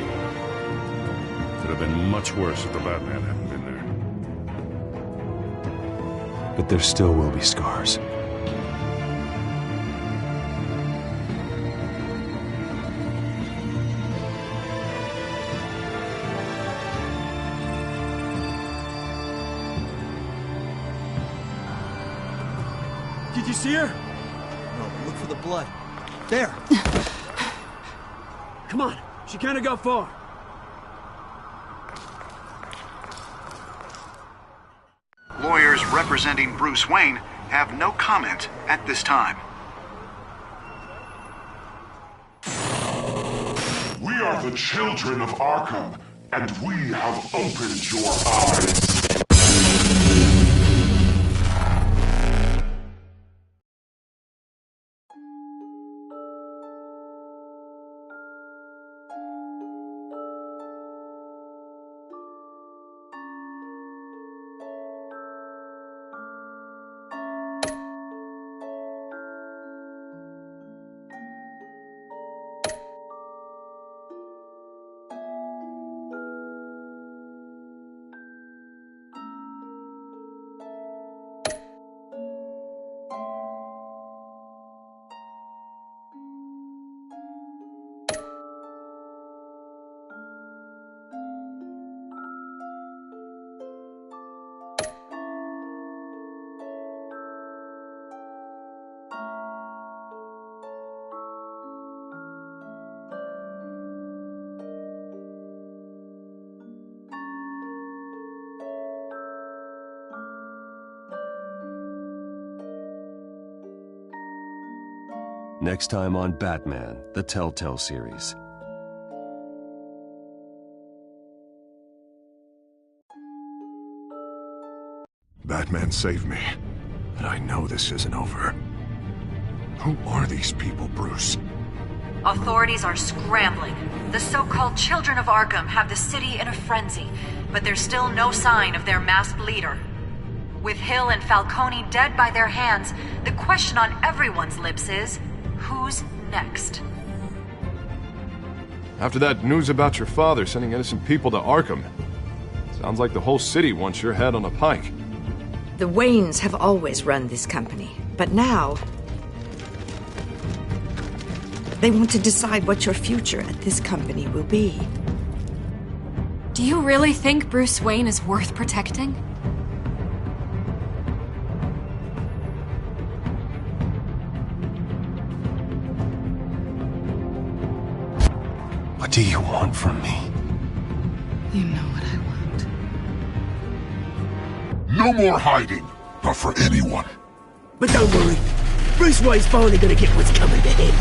Could have been much worse if the Batman hadn't been there. But there still will be scars. Did you see her? No, look for the blood. There. Come on, She can't have got far. Lawyers representing Bruce Wayne have no comment at this time. We are the children of Arkham, and we have opened your eyes. Next time on Batman, the Telltale series. Batman saved me, but I know this isn't over. Who are these people, Bruce? Authorities are scrambling. The so-called Children of Arkham have the city in a frenzy, but there's still no sign of their masked leader. With Hill and Falcone dead by their hands, the question on everyone's lips is, who's next? After that news about your father sending innocent people to Arkham, sounds like the whole city wants your head on a pike. The Waynes have always run this company, but now they want to decide what your future at this company will be. Do you really think Bruce Wayne is worth protecting? What do you want from me? You know what I want. No more hiding, not for anyone. But don't worry, Bruce Wayne's finally gonna get what's coming to him.